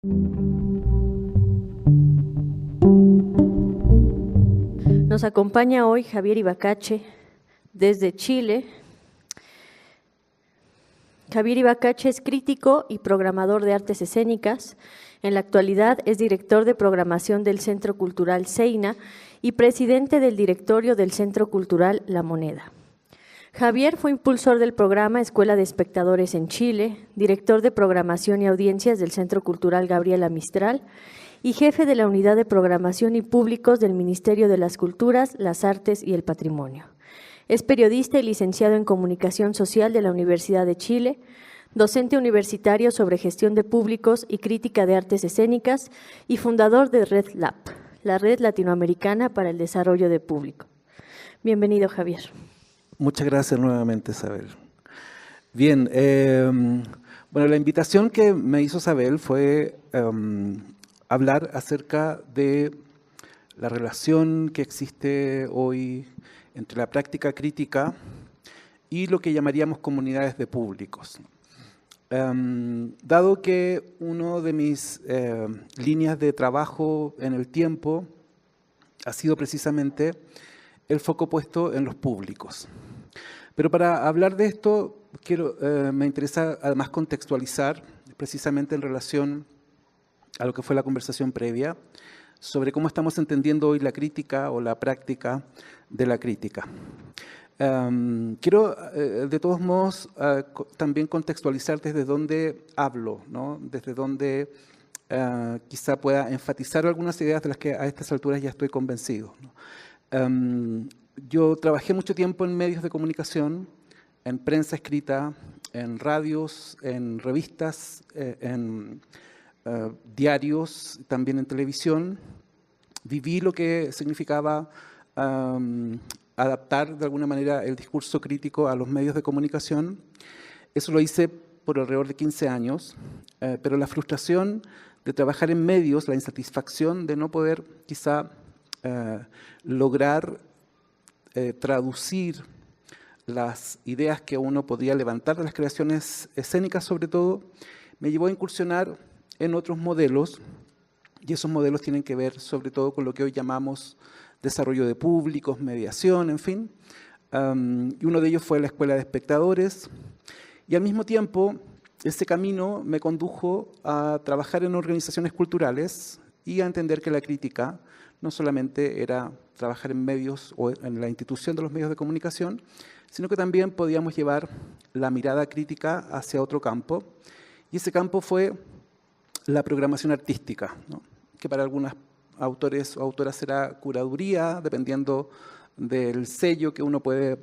Nos acompaña hoy Javier Ibacache desde Chile. Javier Ibacache es crítico y programador de artes escénicas. En la actualidad es director de programación del Centro Cultural Seina y presidente del directorio del Centro Cultural La Moneda. Javier fue impulsor del programa Escuela de Espectadores en Chile, director de programación y audiencias del Centro Cultural Gabriela Mistral y jefe de la Unidad de Programación y Públicos del Ministerio de las Culturas, las Artes y el Patrimonio. Es periodista y licenciado en Comunicación Social de la Universidad de Chile, docente universitario sobre gestión de públicos y crítica de artes escénicas y fundador de Red Lab, la Red Latinoamericana para el Desarrollo de Público. Bienvenido, Javier. Muchas gracias nuevamente, Isabel. Bien, bueno, la invitación que me hizo Isabel fue hablar acerca de la relación que existe hoy entre la práctica crítica y lo que llamaríamos comunidades de públicos. Dado que una de mis líneas de trabajo en el tiempo ha sido precisamente el foco puesto en los públicos. Pero para hablar de esto, me interesa además contextualizar precisamente en relación a lo que fue la conversación previa sobre cómo estamos entendiendo hoy la crítica o la práctica de la crítica. Quiero, de todos modos, también contextualizar desde dónde hablo, ¿no? Desde dónde quizá pueda enfatizar algunas ideas de las que a estas alturas ya estoy convencido, ¿no? Yo trabajé mucho tiempo en medios de comunicación, en prensa escrita, en radios, en revistas, en diarios, también en televisión. Viví lo que significaba adaptar de alguna manera el discurso crítico a los medios de comunicación. Eso lo hice por alrededor de 15 años, pero la frustración de trabajar en medios, la insatisfacción de no poder quizá lograr traducir las ideas que uno podía levantar de las creaciones escénicas, sobre todo, me llevó a incursionar en otros modelos, y esos modelos tienen que ver sobre todo con lo que hoy llamamos desarrollo de públicos, mediación, en fin. Y uno de ellos fue la Escuela de Espectadores, y al mismo tiempo ese camino me condujo a trabajar en organizaciones culturales y a entender que la crítica no solamente era trabajar en medios o en la institución de los medios de comunicación, sino que también podíamos llevar la mirada crítica hacia otro campo. Y ese campo fue la programación artística, ¿no? Que para algunos autores o autoras será curaduría, dependiendo del sello que uno puede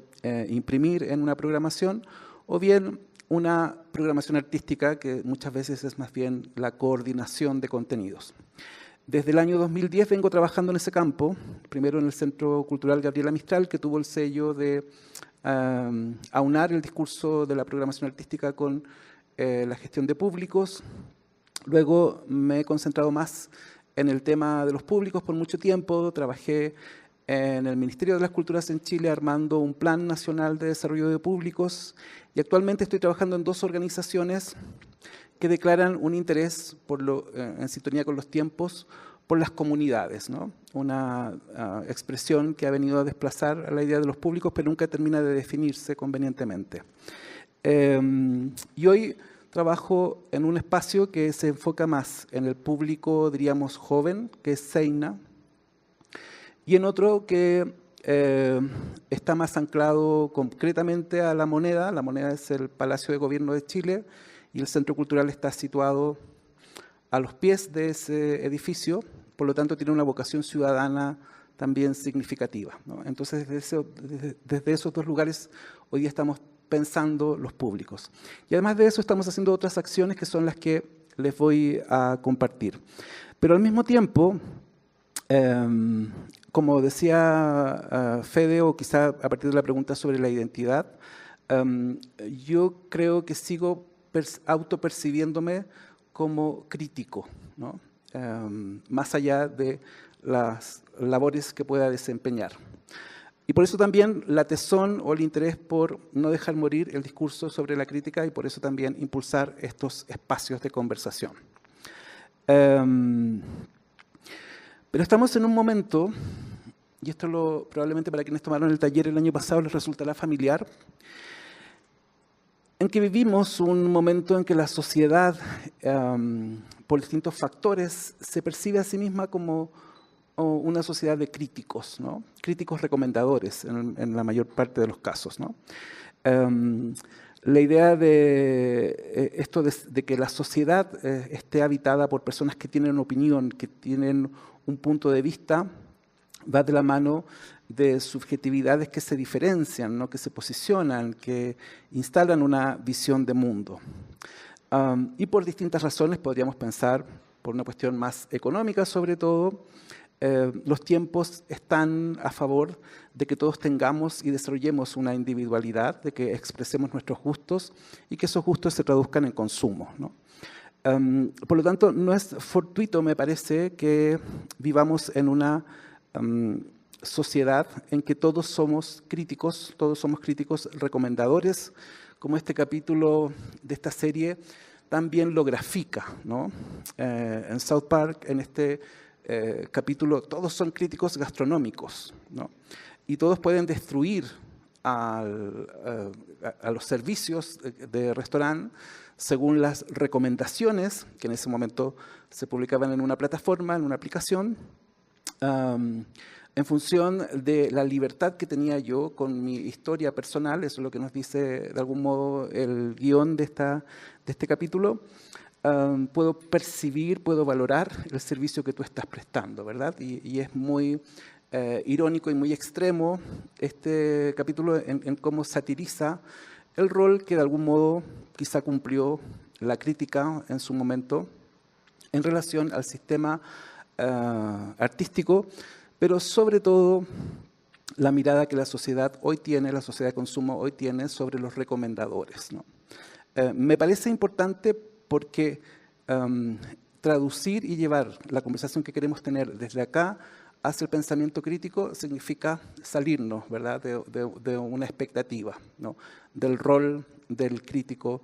imprimir en una programación, o bien una programación artística que muchas veces es más bien la coordinación de contenidos. Desde el año 2010 vengo trabajando en ese campo, primero en el Centro Cultural Gabriela Mistral, que tuvo el sello de aunar el discurso de la programación artística con la gestión de públicos. Luego me he concentrado más en el tema de los públicos por mucho tiempo. Trabajé en el Ministerio de las Culturas en Chile armando un plan nacional de desarrollo de públicos y actualmente estoy trabajando en dos organizaciones que declaran un interés en sintonía con los tiempos por las comunidades, ¿no? Una expresión que ha venido a desplazar a la idea de los públicos, pero nunca termina de definirse convenientemente. Y hoy trabajo en un espacio que se enfoca más en el público, diríamos, joven, que es Seina, y en otro que está más anclado concretamente a La Moneda. La Moneda es el Palacio de Gobierno de Chile, y el Centro Cultural está situado a los pies de ese edificio, por lo tanto tiene una vocación ciudadana también significativa, ¿no? Entonces, desde esos dos lugares hoy día estamos pensando los públicos. Y además de eso estamos haciendo otras acciones que son las que les voy a compartir. Pero al mismo tiempo, como decía Fede, o quizá a partir de la pregunta sobre la identidad, yo creo que sigo autopercibiéndome como crítico, ¿no? Más allá de las labores que pueda desempeñar. Y por eso también la tesón o el interés por no dejar morir el discurso sobre la crítica y por eso también impulsar estos espacios de conversación. Pero estamos en un momento, y esto probablemente para quienes tomaron el taller el año pasado les resultará familiar, en que vivimos un momento en que la sociedad, por distintos factores, se percibe a sí misma como una sociedad de críticos, ¿no? Críticos recomendadores en la mayor parte de los casos, ¿no? La idea de esto de que la sociedad esté habitada por personas que tienen opinión, que tienen un punto de vista, va de la mano de subjetividades que se diferencian, ¿no? Que se posicionan, que instalan una visión de mundo. Y por distintas razones podríamos pensar, por una cuestión más económica sobre todo, los tiempos están a favor de que todos tengamos y desarrollemos una individualidad, de que expresemos nuestros gustos y que esos gustos se traduzcan en consumo, ¿no? Por lo tanto, no es fortuito, me parece, que vivamos en una sociedad en que todos somos críticos recomendadores, como este capítulo de esta serie también lo grafica, ¿no? En South Park, en este capítulo, todos son críticos gastronómicos, ¿no? Y todos pueden destruir a los servicios de restaurante según las recomendaciones que en ese momento se publicaban en una plataforma, en una aplicación, en función de la libertad que tenía yo con mi historia personal. Eso es lo que nos dice de algún modo el guión de este capítulo. Puedo percibir, puedo valorar el servicio que tú estás prestando, ¿verdad? Y es muy irónico y muy extremo este capítulo en cómo satiriza el rol que de algún modo quizá cumplió la crítica en su momento en relación al sistema artístico, pero sobre todo la mirada que la sociedad hoy tiene, la sociedad de consumo hoy tiene sobre los recomendadores, ¿no? Me parece importante porque traducir y llevar la conversación que queremos tener desde acá hacia el pensamiento crítico significa salirnos, ¿verdad?, de una expectativa, ¿no?, del rol del crítico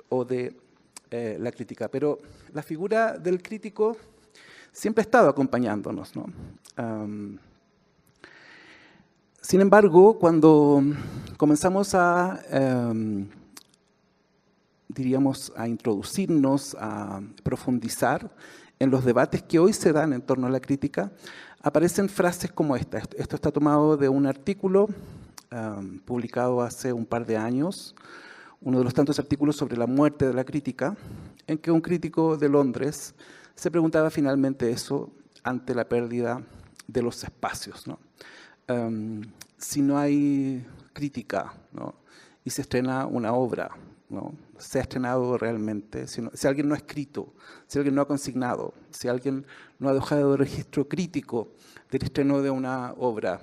o de la crítica. Pero la figura del crítico siempre ha estado acompañándonos, ¿no? Sin embargo, cuando comenzamos diríamos, a introducirnos, a profundizar en los debates que hoy se dan en torno a la crítica, aparecen frases como esta. Esto está tomado de un artículo publicado hace un par de años, uno de los tantos artículos sobre la muerte de la crítica, en que un crítico de Londres se preguntaba finalmente eso ante la pérdida de los espacios, ¿no? Si no hay crítica, ¿no?, y se estrena una obra, ¿no?, se ha estrenado realmente, si alguien no ha escrito, si alguien no ha consignado, si alguien no ha dejado registro crítico del estreno de una obra,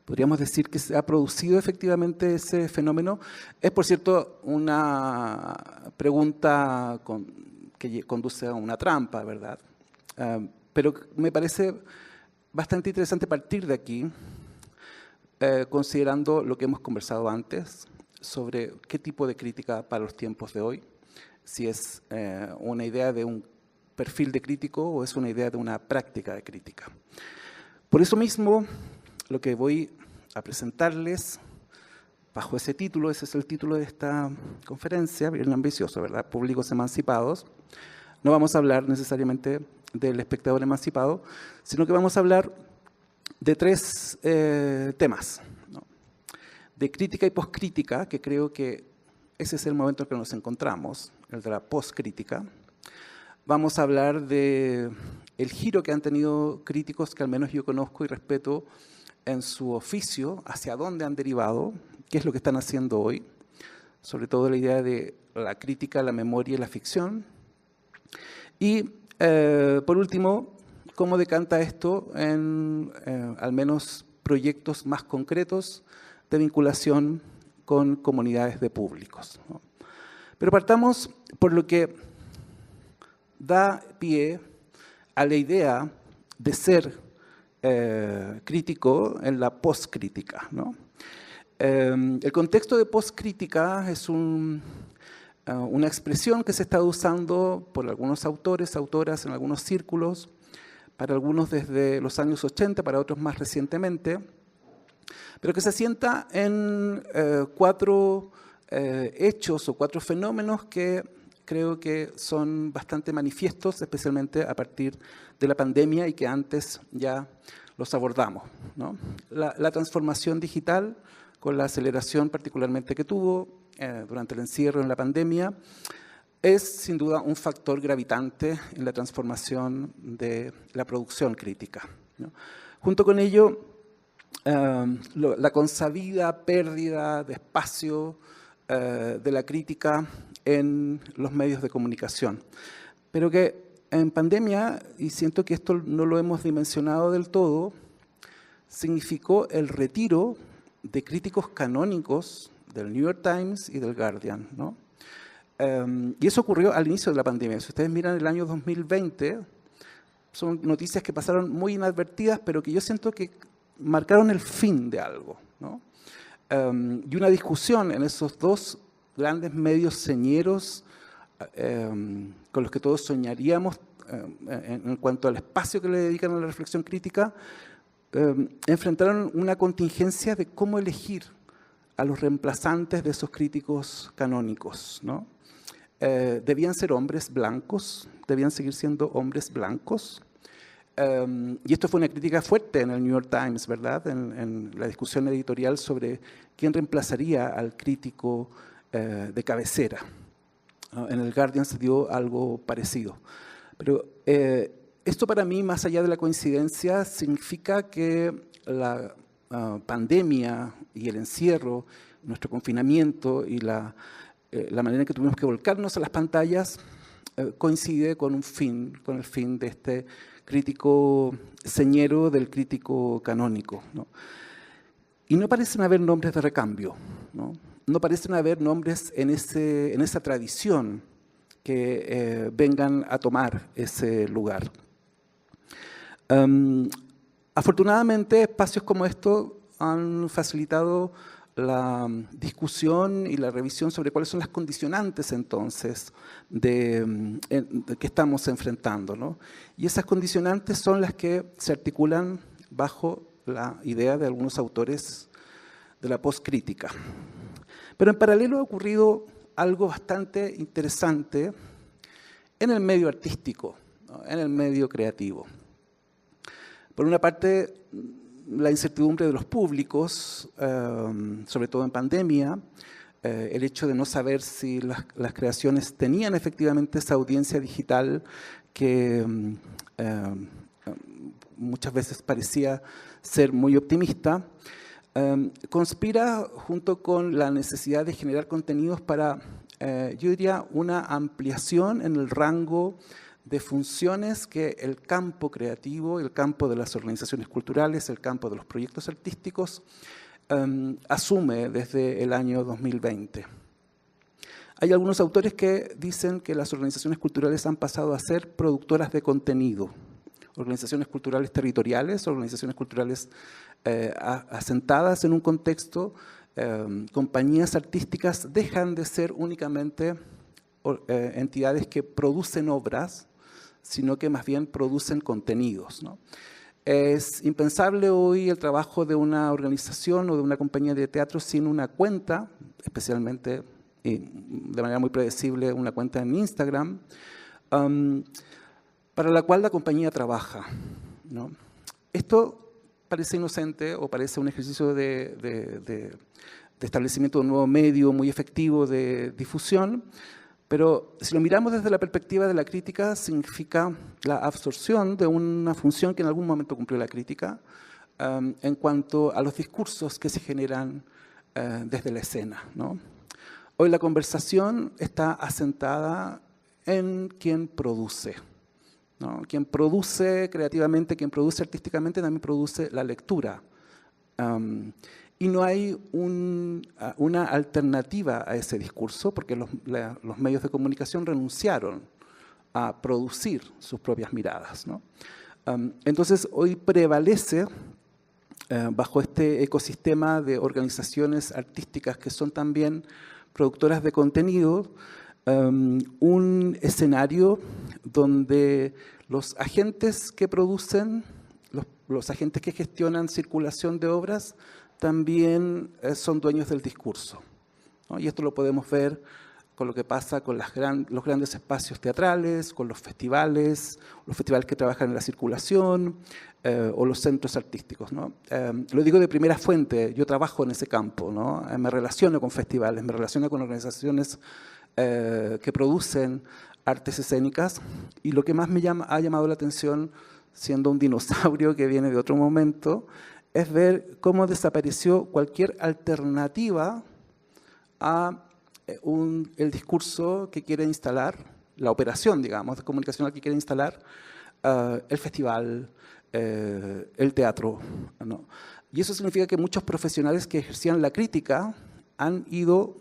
podríamos decir que se ha producido efectivamente ese fenómeno. Es, por cierto, una pregunta que conduce a una trampa, ¿verdad? Pero me parece bastante interesante partir de aquí, considerando lo que hemos conversado antes, sobre qué tipo de crítica para los tiempos de hoy, si es una idea de un perfil de crítico o es una idea de una práctica de crítica. Por eso mismo, lo que voy a presentarles bajo ese título, ese es el título de esta conferencia, bien ambicioso, ¿verdad?, Públicos emancipados. No vamos a hablar necesariamente del espectador emancipado, sino que vamos a hablar de tres temas, ¿no?, de crítica y poscrítica, que creo que ese es el momento en que nos encontramos, el de la poscrítica. Vamos a hablar del giro que han tenido críticos que al menos yo conozco y respeto en su oficio, hacia dónde han derivado, qué es lo que están haciendo hoy, sobre todo la idea de la crítica, la memoria y la ficción. Y, por último, cómo decanta esto en al menos proyectos más concretos de vinculación con comunidades de públicos, ¿no? Pero partamos por lo que da pie a la idea de ser crítico en la poscrítica, ¿no? El contexto de poscrítica es un una expresión que se está usando por algunos autores, autoras en algunos círculos, para algunos desde los años 80, para otros más recientemente, pero que se asienta en 4 hechos o 4 fenómenos que creo que son bastante manifiestos, especialmente a partir de la pandemia y que antes ya los abordamos, ¿no? La transformación digital, con la aceleración particularmente que tuvo durante el encierro en la pandemia, es sin duda un factor gravitante en la transformación de la producción crítica, ¿no? Junto con ello, la consabida pérdida de espacio de la crítica en los medios de comunicación. Pero que en pandemia, y siento que esto no lo hemos dimensionado del todo, significó el retiro de críticos canónicos del New York Times y del Guardian, ¿no? Y eso ocurrió al inicio de la pandemia. Si ustedes miran el año 2020, son noticias que pasaron muy inadvertidas, pero que yo siento que marcaron el fin de algo, ¿no? Y una discusión en esos 2 grandes medios señeros con los que todos soñaríamos en cuanto al espacio que le dedican a la reflexión crítica, enfrentaron una contingencia de cómo elegir a los reemplazantes de esos críticos canónicos, ¿no? Debían ser hombres blancos, debían seguir siendo hombres blancos. Y esto fue una crítica fuerte en el New York Times, ¿verdad? En la discusión editorial sobre quién reemplazaría al crítico de cabecera. En el Guardian se dio algo parecido. Pero esto para mí, más allá de la coincidencia, significa que la pandemia y el encierro, nuestro confinamiento y la manera en que tuvimos que volcarnos a las pantallas coincide con el fin de este crítico señero del crítico canónico, ¿no? Y no parecen haber nombres de recambio, ¿no? No parecen haber nombres en esa tradición que vengan a tomar ese lugar. Afortunadamente, espacios como estos han facilitado la discusión y la revisión sobre cuáles son las condicionantes entonces de que estamos enfrentando, ¿no? Y esas condicionantes son las que se articulan bajo la idea de algunos autores de la postcrítica. Pero en paralelo ha ocurrido algo bastante interesante en el medio artístico, ¿no? En el medio creativo. Por una parte, la incertidumbre de los públicos, sobre todo en pandemia, el hecho de no saber si las creaciones tenían efectivamente esa audiencia digital que muchas veces parecía ser muy optimista, conspira junto con la necesidad de generar contenidos para, yo diría, una ampliación en el rango de funciones que el campo creativo, el campo de las organizaciones culturales, el campo de los proyectos artísticos asume desde el año 2020. Hay algunos autores que dicen que las organizaciones culturales han pasado a ser productoras de contenido, organizaciones culturales territoriales, organizaciones culturales asentadas en un contexto, compañías artísticas dejan de ser únicamente entidades que producen obras, sino que más bien producen contenidos, ¿no? Es impensable hoy el trabajo de una organización o de una compañía de teatro sin una cuenta, especialmente y de manera muy predecible una cuenta en Instagram, para la cual la compañía trabaja, ¿no? Esto parece inocente o parece un ejercicio de establecimiento de un nuevo medio muy efectivo de difusión, pero si lo miramos desde la perspectiva de la crítica, significa la absorción de una función que en algún momento cumplió la crítica en cuanto a los discursos que se generan desde la escena, ¿no? Hoy la conversación está asentada en quien produce, ¿no? Quien produce creativamente, quien produce artísticamente, también produce la lectura. Y no hay una alternativa a ese discurso, porque los medios de comunicación renunciaron a producir sus propias miradas, ¿no? Entonces, hoy prevalece, bajo este ecosistema de organizaciones artísticas que son también productoras de contenido, un escenario donde los agentes que producen, los agentes que gestionan circulación de obras, también son dueños del discurso, ¿no? Y esto lo podemos ver con lo que pasa con los grandes espacios teatrales, con los festivales que trabajan en la circulación, o los centros artísticos, ¿no? Lo digo de primera fuente, yo trabajo en ese campo, ¿no? Me relaciono con festivales, me relaciono con organizaciones que producen artes escénicas, y lo que más ha llamado la atención, siendo un dinosaurio que viene de otro momento, es ver cómo desapareció cualquier alternativa a el discurso que quiere instalar, la operación, digamos, comunicacional que quiere instalar el festival, el teatro, ¿no? Y eso significa que muchos profesionales que ejercían la crítica han ido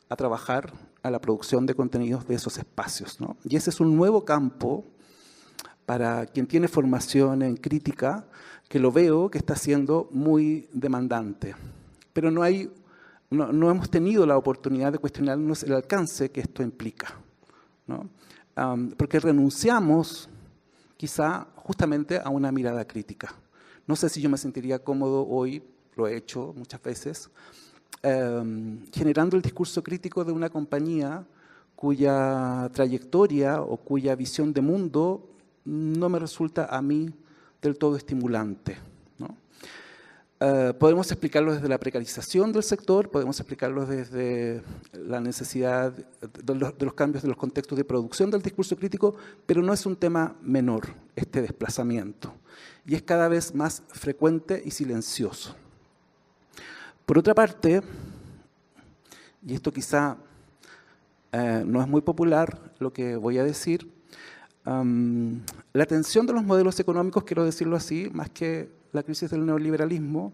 a trabajar a la producción de contenidos de esos espacios, ¿no? Y ese es un nuevo campo para quien tiene formación en crítica, que lo veo que está siendo muy demandante. Pero no hemos tenido la oportunidad de cuestionarnos el alcance que esto implica, ¿no? Porque renunciamos quizá justamente a una mirada crítica. No sé si yo me sentiría cómodo hoy, lo he hecho muchas veces, generando el discurso crítico de una compañía cuya trayectoria o cuya visión de mundo no me resulta a mí del todo estimulante, ¿no? Podemos explicarlo desde la precarización del sector, podemos explicarlo desde la necesidad de los cambios de los contextos de producción del discurso crítico, pero no es un tema menor este desplazamiento, y es cada vez más frecuente y silencioso. Por otra parte, y esto quizá no es muy popular lo que voy a decir, la tensión de los modelos económicos, quiero decirlo así, más que la crisis del neoliberalismo,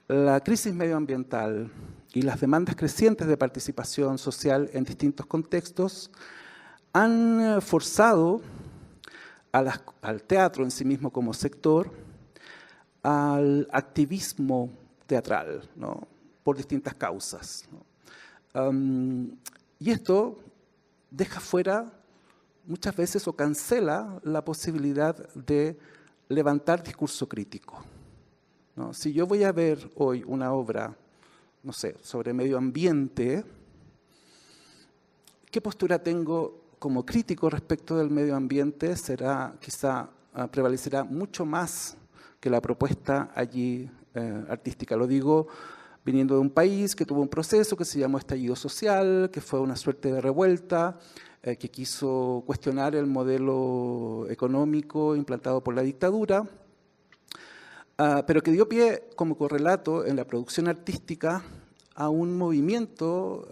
la crisis medioambiental y las demandas crecientes de participación social en distintos contextos han forzado al teatro en sí mismo como sector al activismo teatral, ¿no? Por distintas causas, ¿no? Y esto deja fuera muchas veces o cancela la posibilidad de levantar discurso crítico, ¿no? Si yo voy a ver hoy una obra, no sé, sobre medio ambiente, ¿qué postura tengo como crítico respecto del medio ambiente? Quizá prevalecerá mucho más que la propuesta allí artística. Lo digo viniendo de un país que tuvo un proceso que se llamó estallido social, que fue una suerte de revuelta, que quiso cuestionar el modelo económico implantado por la dictadura, pero que dio pie como correlato en la producción artística a un movimiento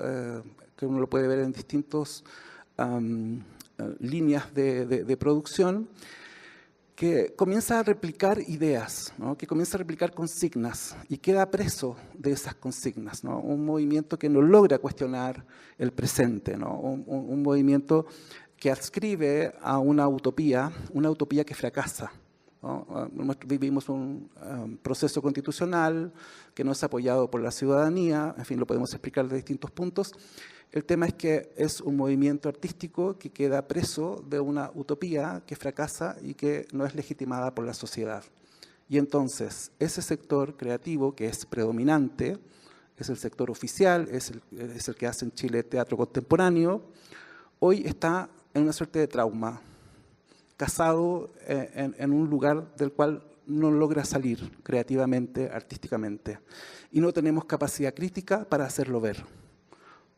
que uno lo puede ver en distintas líneas de producción, que comienza a replicar ideas, ¿no? Que comienza a replicar consignas y queda preso de esas consignas, ¿no? Un movimiento que no logra cuestionar el presente, ¿no? Un movimiento que adscribe a una utopía que fracasa, ¿no? Vivimos un proceso constitucional que no es apoyado por la ciudadanía, en fin, lo podemos explicar de distintos puntos. El tema es que es un movimiento artístico que queda preso de una utopía que fracasa y que no es legitimada por la sociedad. Y entonces, ese sector creativo que es predominante, es el sector oficial, es el que hace en Chile teatro contemporáneo, hoy está en una suerte de trauma, casado en un lugar del cual no logra salir creativamente, artísticamente. Y no tenemos capacidad crítica para hacerlo ver,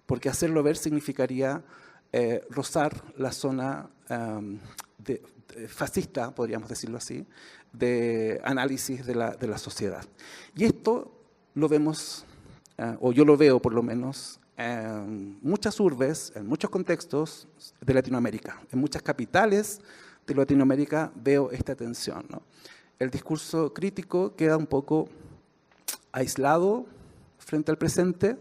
porque hacerlo ver significaría rozar la zona fascista, podríamos decirlo así, de análisis de la sociedad. Y esto lo vemos, o yo lo veo por lo menos, en muchas urbes, en muchos contextos de Latinoamérica. En muchas capitales de Latinoamérica veo esta tensión, ¿no? El discurso crítico queda un poco aislado frente al presente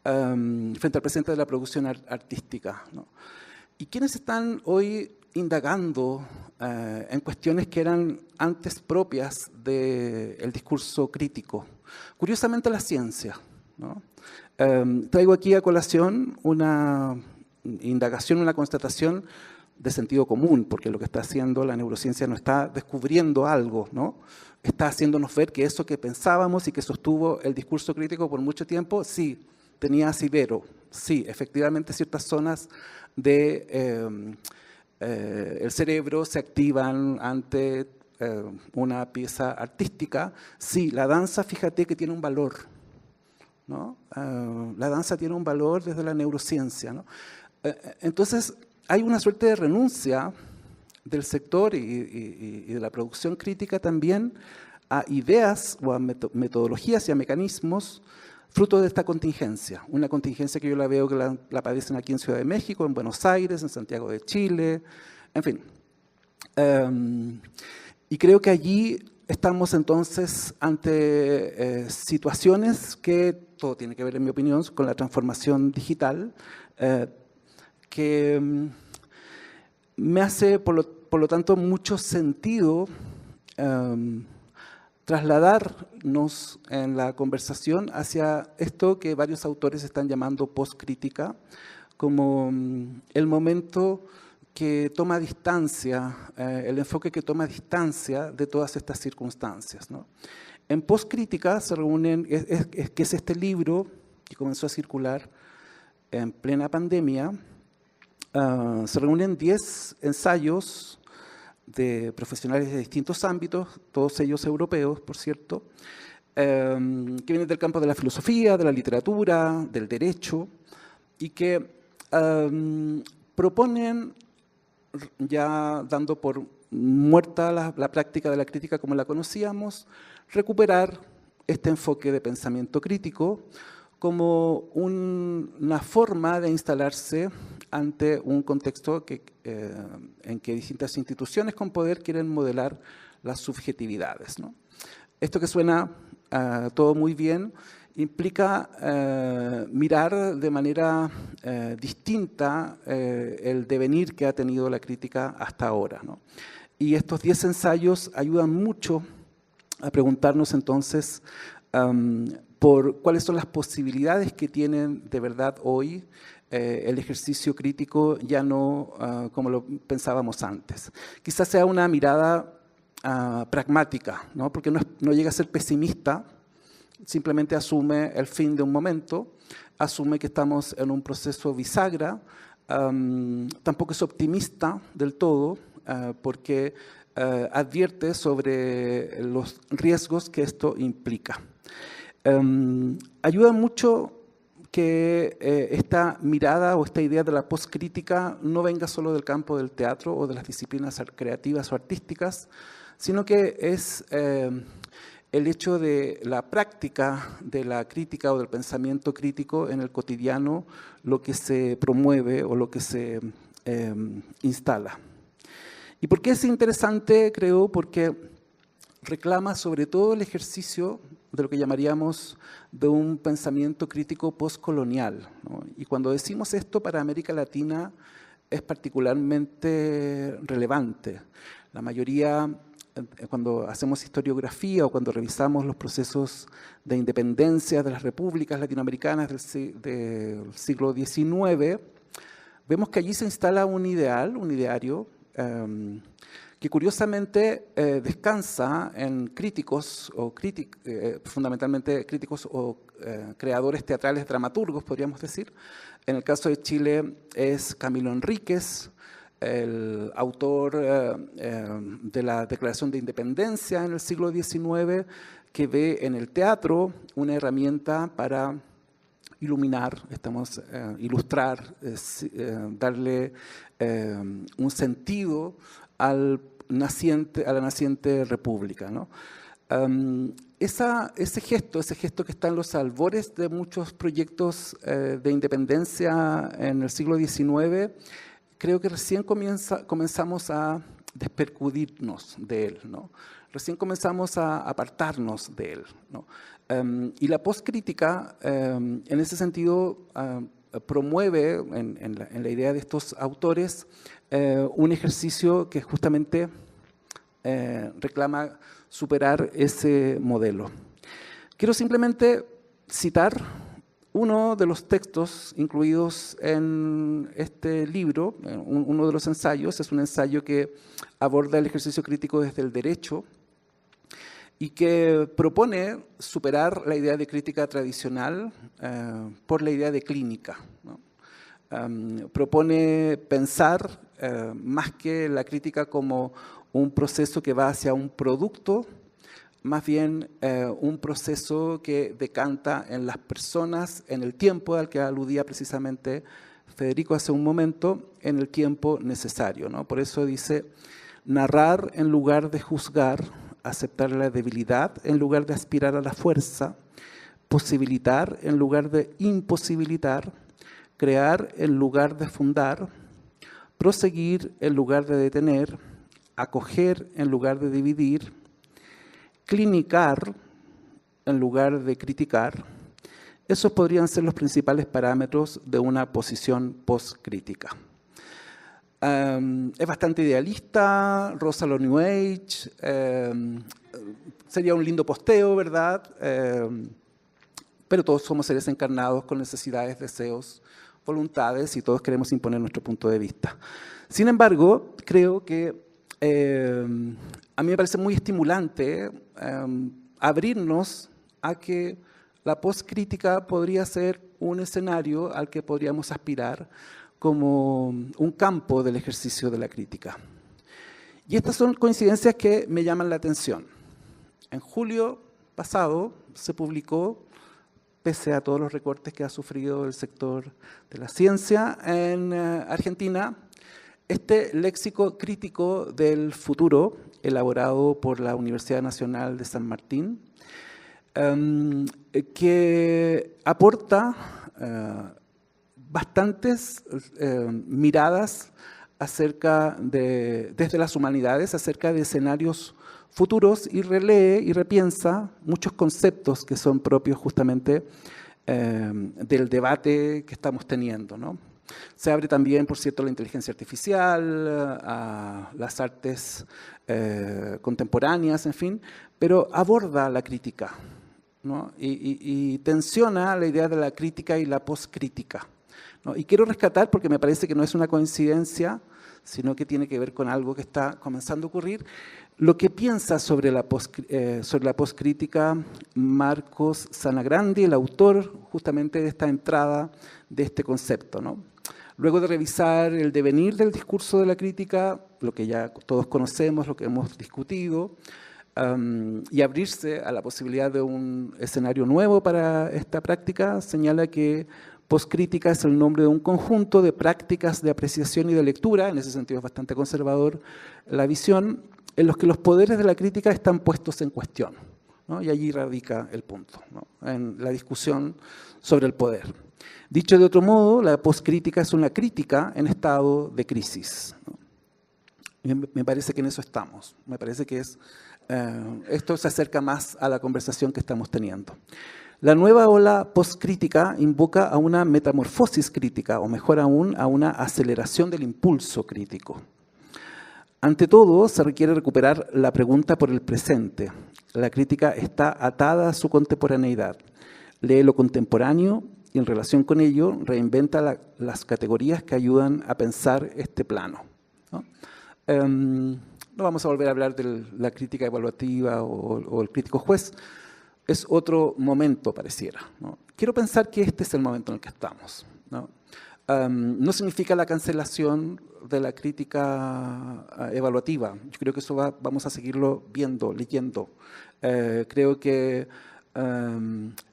de la producción artística, ¿no? ¿Y quiénes están hoy indagando en cuestiones que eran antes propias del discurso crítico? Curiosamente la ciencia, ¿no? Traigo aquí a colación una indagación, una constatación de sentido común, porque lo que está haciendo la neurociencia no está descubriendo algo, ¿no? Está haciéndonos ver que eso que pensábamos y que sostuvo el discurso crítico por mucho tiempo, sí, tenía asidero, sí, efectivamente ciertas zonas de el cerebro se activan ante una pieza artística. Sí, la danza, fíjate que tiene un valor, ¿no? La danza tiene un valor desde la neurociencia, ¿no? Entonces, hay una suerte de renuncia del sector y de la producción crítica también a ideas o a metodologías y a mecanismos fruto de esta contingencia. Una contingencia que yo la veo que la padecen aquí en Ciudad de México, en Buenos Aires, en Santiago de Chile, en fin. Y creo que allí estamos entonces ante situaciones que todo tiene que ver, en mi opinión, con la transformación digital, que me hace, por lo tanto, mucho sentido trasladarnos en la conversación hacia esto que varios autores están llamando postcrítica, como el momento que toma distancia, el enfoque que toma distancia de todas estas circunstancias, ¿no? En postcrítica se reúnen, que es este libro que comenzó a circular en plena pandemia, se reúnen 10 ensayos de profesionales de distintos ámbitos, todos ellos europeos, por cierto, que vienen del campo de la filosofía, de la literatura, del derecho, y que proponen, ya dando por muerta la práctica de la crítica como la conocíamos, recuperar este enfoque de pensamiento crítico como una forma de instalarse ante un contexto en que distintas instituciones con poder quieren modelar las subjetividades, ¿no? Esto que suena todo muy bien implica mirar de manera distinta el devenir que ha tenido la crítica hasta ahora, ¿no? Y estos 10 ensayos ayudan mucho a preguntarnos entonces por cuáles son las posibilidades que tienen de verdad hoy el ejercicio crítico, ya no como lo pensábamos antes. Quizás sea una mirada pragmática, ¿no? Porque no llega a ser pesimista, simplemente asume el fin de un momento, asume que estamos en un proceso bisagra, tampoco es optimista del todo, porque advierte sobre los riesgos que esto implica. Ayuda mucho que esta mirada o esta idea de la postcrítica no venga solo del campo del teatro o de las disciplinas creativas o artísticas, sino que es el hecho de la práctica de la crítica o del pensamiento crítico en el cotidiano, lo que se promueve o lo que se instala. ¿Y por qué es interesante? Creo porque reclama sobre todo el ejercicio de lo que llamaríamos de un pensamiento crítico postcolonial, ¿no? Y cuando decimos esto para América Latina es particularmente relevante. La mayoría, cuando hacemos historiografía o cuando revisamos los procesos de independencia de las repúblicas latinoamericanas del siglo XIX, vemos que allí se instala un ideario, que curiosamente descansa en críticos, fundamentalmente críticos o creadores teatrales, dramaturgos, podríamos decir. En el caso de Chile es Camilo Enríquez, el autor de la Declaración de Independencia en el siglo XIX, que ve en el teatro una herramienta para iluminar, ilustrar, darle un sentido a la naciente república, ¿no? Ese gesto que está en los albores de muchos proyectos de independencia en el siglo XIX, creo que recién comenzamos a despercudirnos de él, ¿no? Recién comenzamos a apartarnos de él, ¿no? Y la postcrítica, en ese sentido, promueve en la idea de estos autores un ejercicio que justamente reclama superar ese modelo. Quiero simplemente citar Uno de los textos incluidos en este libro, uno de los ensayos, es un ensayo que aborda el ejercicio crítico desde el derecho y que propone superar la idea de crítica tradicional por la idea de clínica, ¿no? Propone pensar más que la crítica como un proceso que va hacia un producto, más bien un proceso que decanta en las personas, en el tiempo al que aludía precisamente Federico hace un momento, en el tiempo necesario, ¿no? Por eso dice, narrar en lugar de juzgar, aceptar la debilidad en lugar de aspirar a la fuerza, posibilitar en lugar de imposibilitar, crear en lugar de fundar, proseguir en lugar de detener, acoger en lugar de dividir, clinicar en lugar de criticar. Esos podrían ser los principales parámetros de una posición postcrítica. Es bastante idealista, roza lo New Age, sería un lindo posteo, ¿verdad? Pero todos somos seres encarnados con necesidades, deseos, voluntades y todos queremos imponer nuestro punto de vista. Sin embargo, creo que a mí me parece muy estimulante abrirnos a que la postcrítica podría ser un escenario al que podríamos aspirar como un campo del ejercicio de la crítica. Y estas son coincidencias que me llaman la atención. En julio pasado se publicó, pese a todos los recortes que ha sufrido el sector de la ciencia en Argentina, este léxico crítico del futuro, elaborado por la Universidad Nacional de San Martín, que aporta bastantes miradas desde las humanidades acerca de escenarios futuros y relee y repiensa muchos conceptos que son propios justamente del debate que estamos teniendo, ¿no? Se abre también, por cierto, la inteligencia artificial, a las artes contemporáneas, en fin, pero aborda la crítica, ¿no? Y tensiona la idea de la crítica y la postcrítica, ¿no? Y quiero rescatar, porque me parece que no es una coincidencia, sino que tiene que ver con algo que está comenzando a ocurrir, lo que piensa sobre la postcrítica Marcos Sanagrandi, el autor justamente de esta entrada de este concepto, ¿no? Luego de revisar el devenir del discurso de la crítica, lo que ya todos conocemos, lo que hemos discutido, y abrirse a la posibilidad de un escenario nuevo para esta práctica, señala que postcrítica es el nombre de un conjunto de prácticas de apreciación y de lectura, en ese sentido es bastante conservador la visión, en los que los poderes de la crítica están puestos en cuestión, ¿no? Y allí radica el punto, ¿no? En la discusión sobre el poder. Dicho de otro modo, la postcrítica es una crítica en estado de crisis, ¿no? Y me parece que en eso estamos, me parece que esto se acerca más a la conversación que estamos teniendo. La nueva ola postcrítica invoca a una metamorfosis crítica, o mejor aún, a una aceleración del impulso crítico. Ante todo, se requiere recuperar la pregunta por el presente. La crítica está atada a su contemporaneidad. Lee lo contemporáneo y en relación con ello reinventa las categorías que ayudan a pensar este plano, ¿no? No vamos a volver a hablar de la crítica evaluativa o el crítico juez. Es otro momento, pareciera, ¿no? Quiero pensar que este es el momento en el que estamos, ¿no? No significa la cancelación de la crítica evaluativa. Yo creo que eso vamos a seguirlo viendo, leyendo. Creo que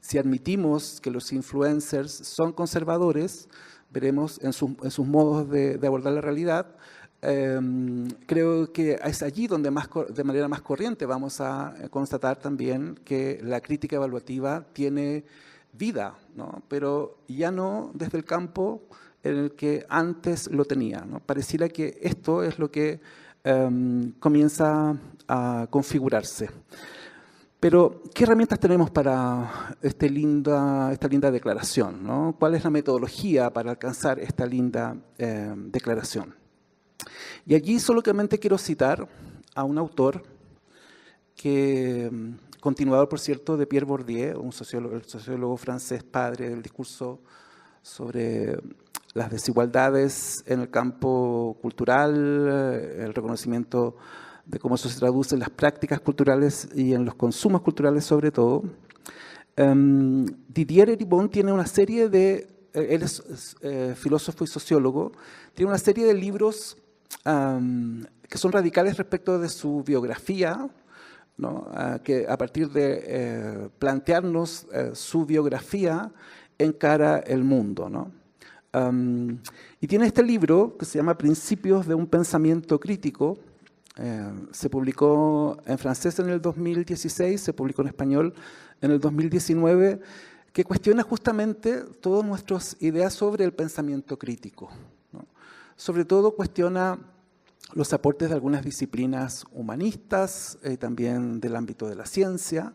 si admitimos que los influencers son conservadores, veremos en sus modos de abordar la realidad. Creo que es allí donde de manera más corriente vamos a constatar también que la crítica evaluativa tiene vida, ¿no? Pero ya no desde el campo en el que antes lo tenía, ¿no? Pareciera que esto es lo que comienza a configurarse. Pero, ¿qué herramientas tenemos para esta linda declaración, ¿no? ¿Cuál es la metodología para alcanzar esta linda declaración? Y allí solamente quiero citar a un autor que continuador, por cierto, de Pierre Bourdieu, el sociólogo francés padre del discurso sobre las desigualdades en el campo cultural, el reconocimiento de cómo eso se traduce en las prácticas culturales y en los consumos culturales sobre todo. Didier Eribon tiene una serie de, él es filósofo y sociólogo, tiene una serie de libros que son radicales respecto de su biografía, ¿no? Que a partir de plantearnos su biografía encara el mundo, ¿no? Y tiene este libro que se llama Principios de un pensamiento crítico. Se publicó en francés en el 2016, se publicó en español en el 2019, que cuestiona justamente todas nuestras ideas sobre el pensamiento crítico, ¿no? Sobre todo cuestiona los aportes de algunas disciplinas humanistas, también del ámbito de la ciencia,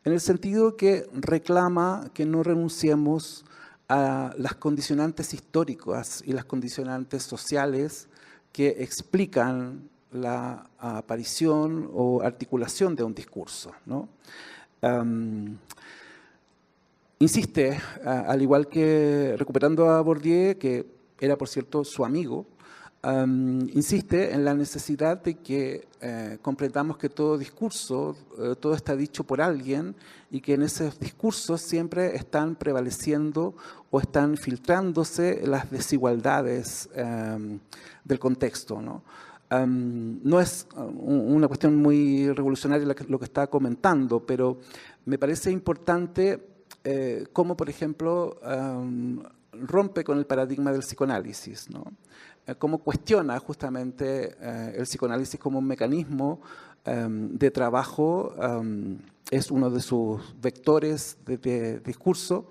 en el sentido que reclama que no renunciemos a las condicionantes históricas y las condicionantes sociales que explican la aparición o articulación de un discurso, ¿no? Insiste, al igual que recuperando a Bourdieu, que era por cierto su amigo, insiste en la necesidad de que comprendamos que todo discurso, todo está dicho por alguien y que en esos discursos siempre están prevaleciendo o están filtrándose las desigualdades del contexto, ¿no? No es una cuestión muy revolucionaria lo que está comentando, pero me parece importante cómo, por ejemplo, rompe con el paradigma del psicoanálisis, ¿no? Cómo cuestiona justamente el psicoanálisis como un mecanismo de trabajo, es uno de sus vectores de discurso,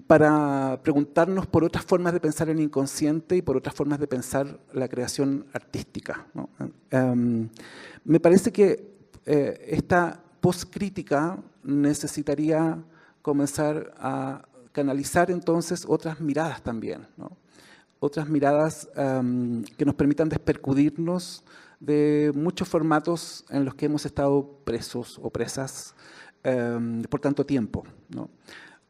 para preguntarnos por otras formas de pensar el inconsciente y por otras formas de pensar la creación artística, ¿no? Me parece que esta postcrítica necesitaría comenzar a canalizar entonces otras miradas también, ¿no? Otras miradas que nos permitan despercudirnos de muchos formatos en los que hemos estado presos o presas por tanto tiempo, ¿no?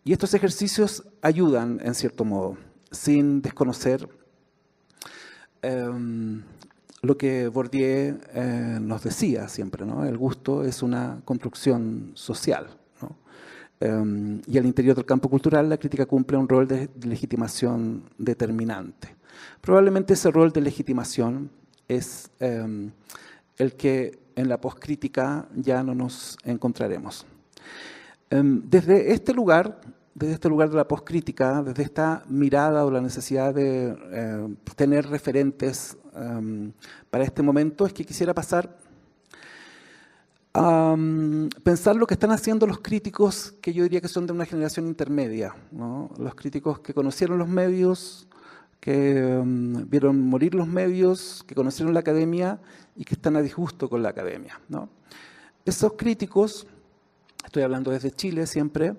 Y estos ejercicios ayudan, en cierto modo, sin desconocer lo que Bourdieu nos decía siempre, ¿no? El gusto es una construcción social, ¿no? Y al interior del campo cultural la crítica cumple un rol de legitimación determinante. Probablemente ese rol de legitimación es el que en la postcrítica ya no nos encontraremos. Desde este lugar de la postcrítica, desde esta mirada o la necesidad de tener referentes para este momento, es que quisiera pasar a pensar lo que están haciendo los críticos que yo diría que son de una generación intermedia, ¿no? Los críticos que conocieron los medios, que vieron morir los medios, que conocieron la academia y que están a disgusto con la academia, ¿no? Esos críticos, estoy hablando desde Chile siempre,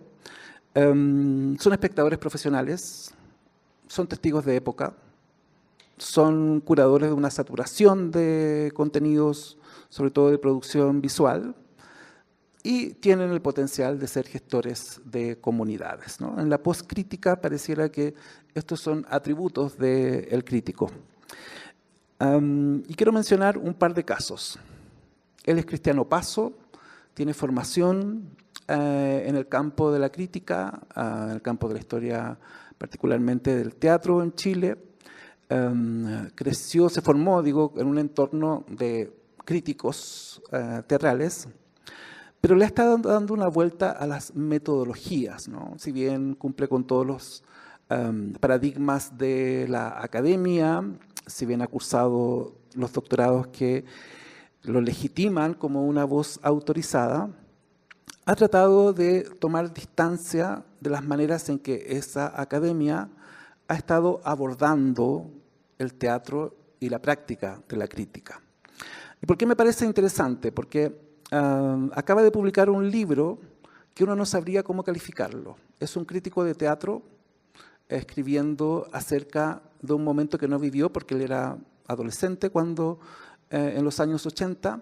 son espectadores profesionales, son testigos de época, son curadores de una saturación de contenidos, sobre todo de producción visual, y tienen el potencial de ser gestores de comunidades, ¿no? En la postcrítica pareciera que estos son atributos del crítico. Y quiero mencionar un par de casos. Él es Cristiano Paso, tiene formación en el campo de la crítica, en el campo de la historia, particularmente del teatro en Chile. Creció, se formó, digo, en un entorno de críticos teatrales, pero le está dando una vuelta a las metodologías, ¿no? Si bien cumple con todos los paradigmas de la academia, si bien ha cursado los doctorados que lo legitiman como una voz autorizada, ha tratado de tomar distancia de las maneras en que esa academia ha estado abordando el teatro y la práctica de la crítica. ¿Y por qué me parece interesante? Porque acaba de publicar un libro que uno no sabría cómo calificarlo. Es un crítico de teatro escribiendo acerca de un momento que no vivió porque él era adolescente cuando en los años 80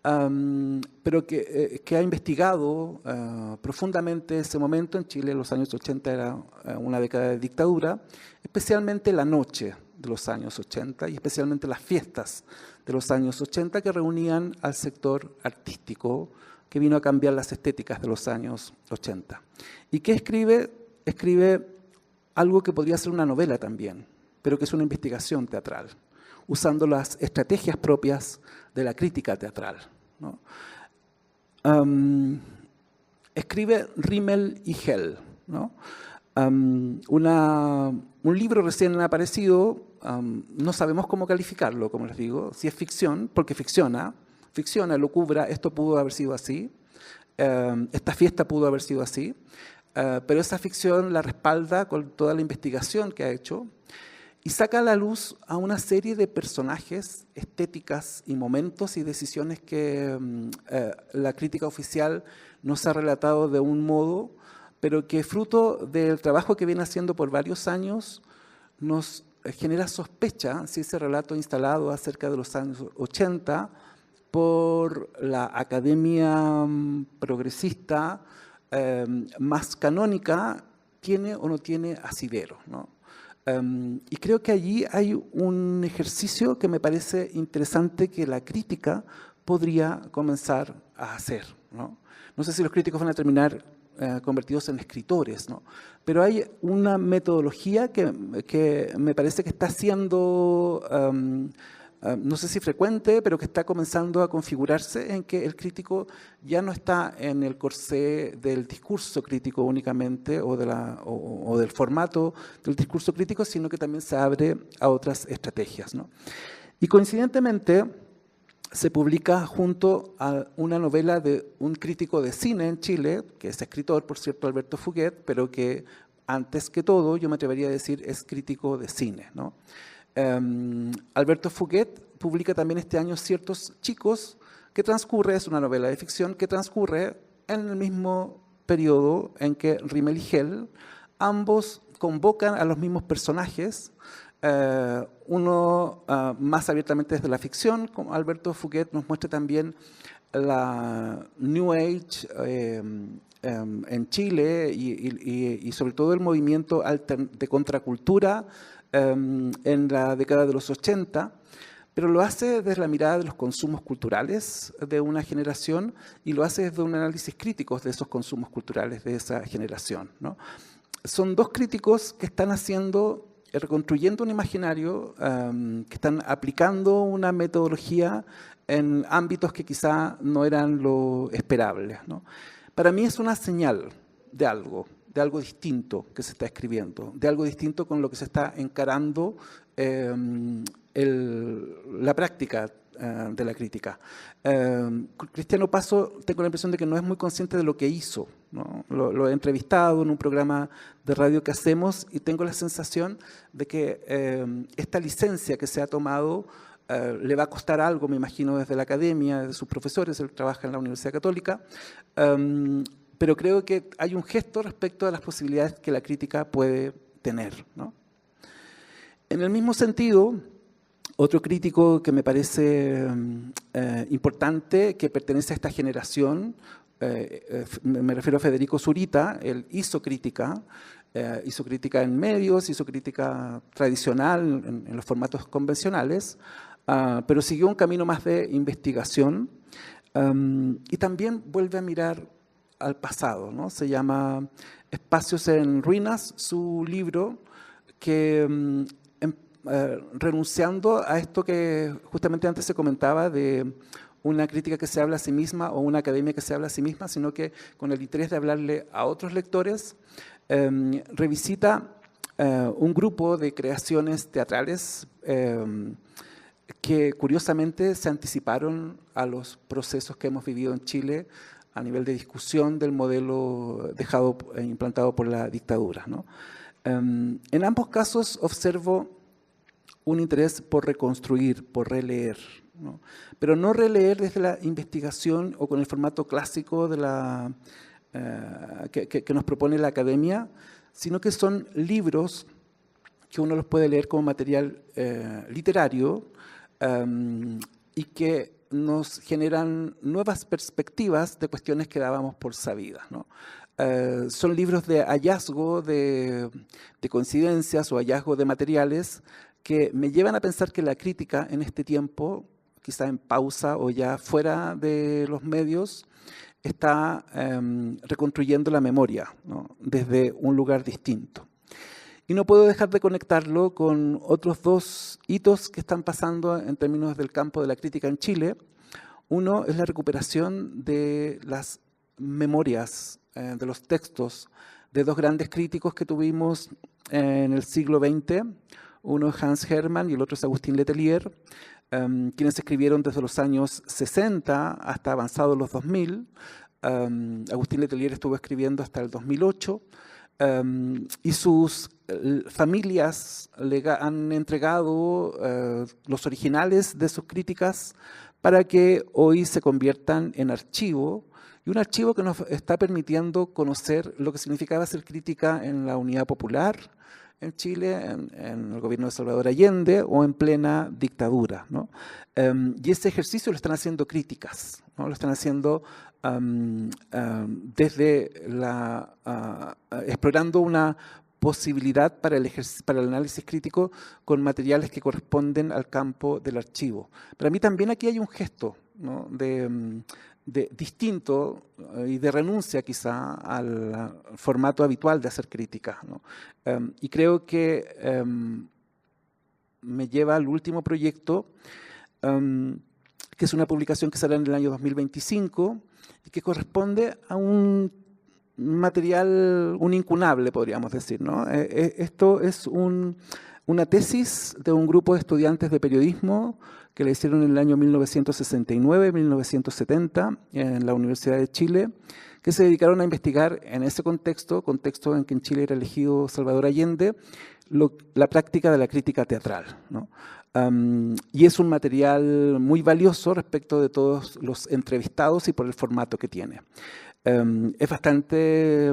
pero que ha investigado profundamente ese momento. En Chile los años 80 era una década de dictadura, especialmente la noche de los años 80 y especialmente las fiestas de los años 80 que reunían al sector artístico que vino a cambiar las estéticas de los años 80. ¿Y qué escribe? Escribe algo que podría ser una novela también, pero que es una investigación teatral, usando las estrategias propias de la crítica teatral, ¿no? Escribe Rimmel y Hell, ¿no? Un libro recién aparecido, no sabemos cómo calificarlo, como les digo, si es ficción, porque ficciona, lucubra, esto pudo haber sido así, esta fiesta pudo haber sido así, pero esa ficción la respalda con toda la investigación que ha hecho y saca a la luz a una serie de personajes, estéticas y momentos y decisiones que la crítica oficial nos ha relatado de un modo, pero que fruto del trabajo que viene haciendo por varios años nos genera sospecha si ese relato instalado acerca de los años 80 por la academia progresista más canónica tiene o no tiene asidero, ¿no? Y creo que allí hay un ejercicio que me parece interesante que la crítica podría comenzar a hacer, ¿no? No sé si los críticos van a terminar convertidos en escritores, ¿no? Pero hay una metodología que me parece que está siendo, no sé si frecuente, pero que está comenzando a configurarse en que el crítico ya no está en el corsé del discurso crítico únicamente o del formato del discurso crítico, sino que también se abre a otras estrategias, ¿no? Y coincidentemente se publica junto a una novela de un crítico de cine en Chile, que es escritor, por cierto, Alberto Fuguet, pero que antes que todo, yo me atrevería a decir, es crítico de cine, ¿no? Alberto Fuguet publica también este año Ciertos chicos, que transcurre, es una novela de ficción, que transcurre en el mismo periodo en que Rimmel y Hell, ambos convocan a los mismos personajes, uno más abiertamente desde la ficción, como Alberto Fuguet nos muestra también la New Age en Chile y sobre todo el movimiento de contracultura en la década de los 80, pero lo hace desde la mirada de los consumos culturales de una generación y lo hace desde un análisis crítico de esos consumos culturales de esa generación, ¿no? Son dos críticos que están reconstruyendo un imaginario, que están aplicando una metodología en ámbitos que quizá no eran lo esperable, ¿no? Para mí es una señal de algo distinto que se está escribiendo, de algo distinto con lo que se está encarando la práctica de la crítica. Cristiano Paso, tengo la impresión de que no es muy consciente de lo que hizo, ¿no? Lo he entrevistado en un programa de radio que hacemos y tengo la sensación de que esta licencia que se ha tomado le va a costar algo, me imagino, desde la academia, de sus profesores. Él trabaja en la Universidad Católica, pero creo que hay un gesto respecto a las posibilidades que la crítica puede tener, ¿no? En el mismo sentido, otro crítico que me parece importante, que pertenece a esta generación, me refiero a Federico Zurita. Él hizo crítica en medios, hizo crítica tradicional en los formatos convencionales, pero siguió un camino más de investigación y también vuelve a mirar al pasado, ¿no? Se llama Espacios en Ruinas, su libro, que renunciando a esto que justamente antes se comentaba de una crítica que se habla a sí misma o una academia que se habla a sí misma, sino que con el interés de hablarle a otros lectores, revisita un grupo de creaciones teatrales que curiosamente se anticiparon a los procesos que hemos vivido en Chile a nivel de discusión del modelo dejado e implantado por la dictadura, ¿no? En ambos casos observo un interés por reconstruir, por releer, ¿no? Pero no releer desde la investigación o con el formato clásico de que nos propone la academia, sino que son libros que uno los puede leer como material literario y que nos generan nuevas perspectivas de cuestiones que dábamos por sabidas, ¿no? Son libros de hallazgo, de coincidencias o hallazgo de materiales que me llevan a pensar que la crítica en este tiempo, quizá en pausa o ya fuera de los medios, está reconstruyendo la memoria, ¿no? Desde un lugar distinto. Y no puedo dejar de conectarlo con otros dos hitos que están pasando en términos del campo de la crítica en Chile. Uno es la recuperación de las memorias, de los textos de dos grandes críticos que tuvimos en el siglo XX. Uno es Hans Hermann y el otro es Agustín Letelier, quienes escribieron desde los años 60 hasta avanzados los 2000. Agustín Letelier estuvo escribiendo hasta el 2008. Y sus familias le han entregado los originales de sus críticas para que hoy se conviertan en archivo, y un archivo que nos está permitiendo conocer lo que significaba ser crítica en la Unidad Popular en Chile, en el gobierno de Salvador Allende o en plena dictadura, ¿no? Y ese ejercicio lo están haciendo críticas, ¿no? Lo están haciendo desde explorando una posibilidad para el análisis crítico con materiales que corresponden al campo del archivo. Para mí también aquí hay un gesto, ¿no? de distinto y de renuncia quizá al formato habitual de hacer crítica, ¿no? Y creo que me lleva al último proyecto, que es una publicación que sale en el año 2025 y que corresponde a un material, un incunable, podríamos decir, ¿no? Esto es una tesis de un grupo de estudiantes de periodismo que la hicieron en el año 1969-1970 en la Universidad de Chile, que se dedicaron a investigar en ese contexto en que en Chile era elegido Salvador Allende, la práctica de la crítica teatral, ¿no? Y es un material muy valioso respecto de todos los entrevistados y por el formato que tiene. Es bastante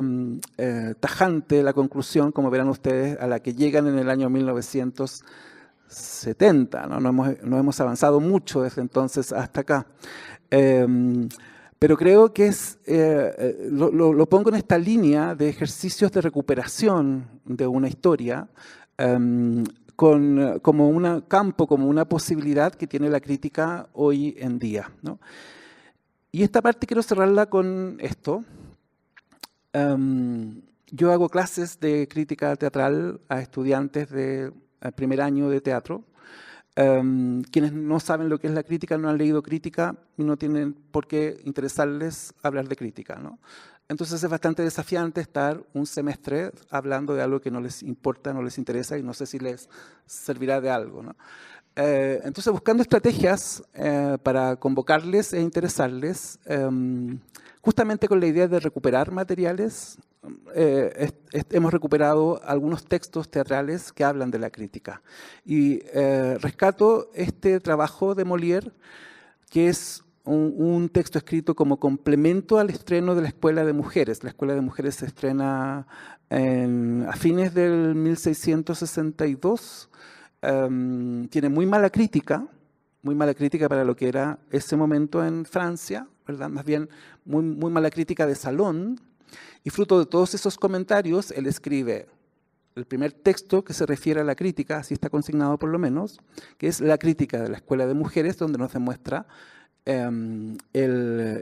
tajante la conclusión, como verán ustedes, a la que llegan en el año 1970, ¿no? No hemos avanzado mucho desde entonces hasta acá. Pero creo que lo pongo en esta línea de ejercicios de recuperación de una historia, como un campo, como una posibilidad que tiene la crítica hoy en día, ¿no? Y esta parte quiero cerrarla con esto. Yo hago clases de crítica teatral a estudiantes de primer año de teatro. Quienes no saben lo que es la crítica, no han leído crítica y no tienen por qué interesarles hablar de crítica, ¿no? Entonces es bastante desafiante estar un semestre hablando de algo que no les importa, no les interesa y no sé si les servirá de algo, ¿no? Entonces, buscando estrategias para convocarles e interesarles, justamente con la idea de recuperar materiales, hemos recuperado algunos textos teatrales que hablan de la crítica. Y rescato este trabajo de Molière, que es un texto escrito como complemento al estreno de la Escuela de Mujeres. La Escuela de Mujeres se estrena a fines del 1662. Tiene muy mala crítica para lo que era ese momento en Francia, ¿verdad? Más bien muy mala crítica de salón, y fruto de todos esos comentarios, él escribe el primer texto que se refiere a la crítica, así está consignado por lo menos, que es la crítica de la Escuela de Mujeres, donde nos demuestra el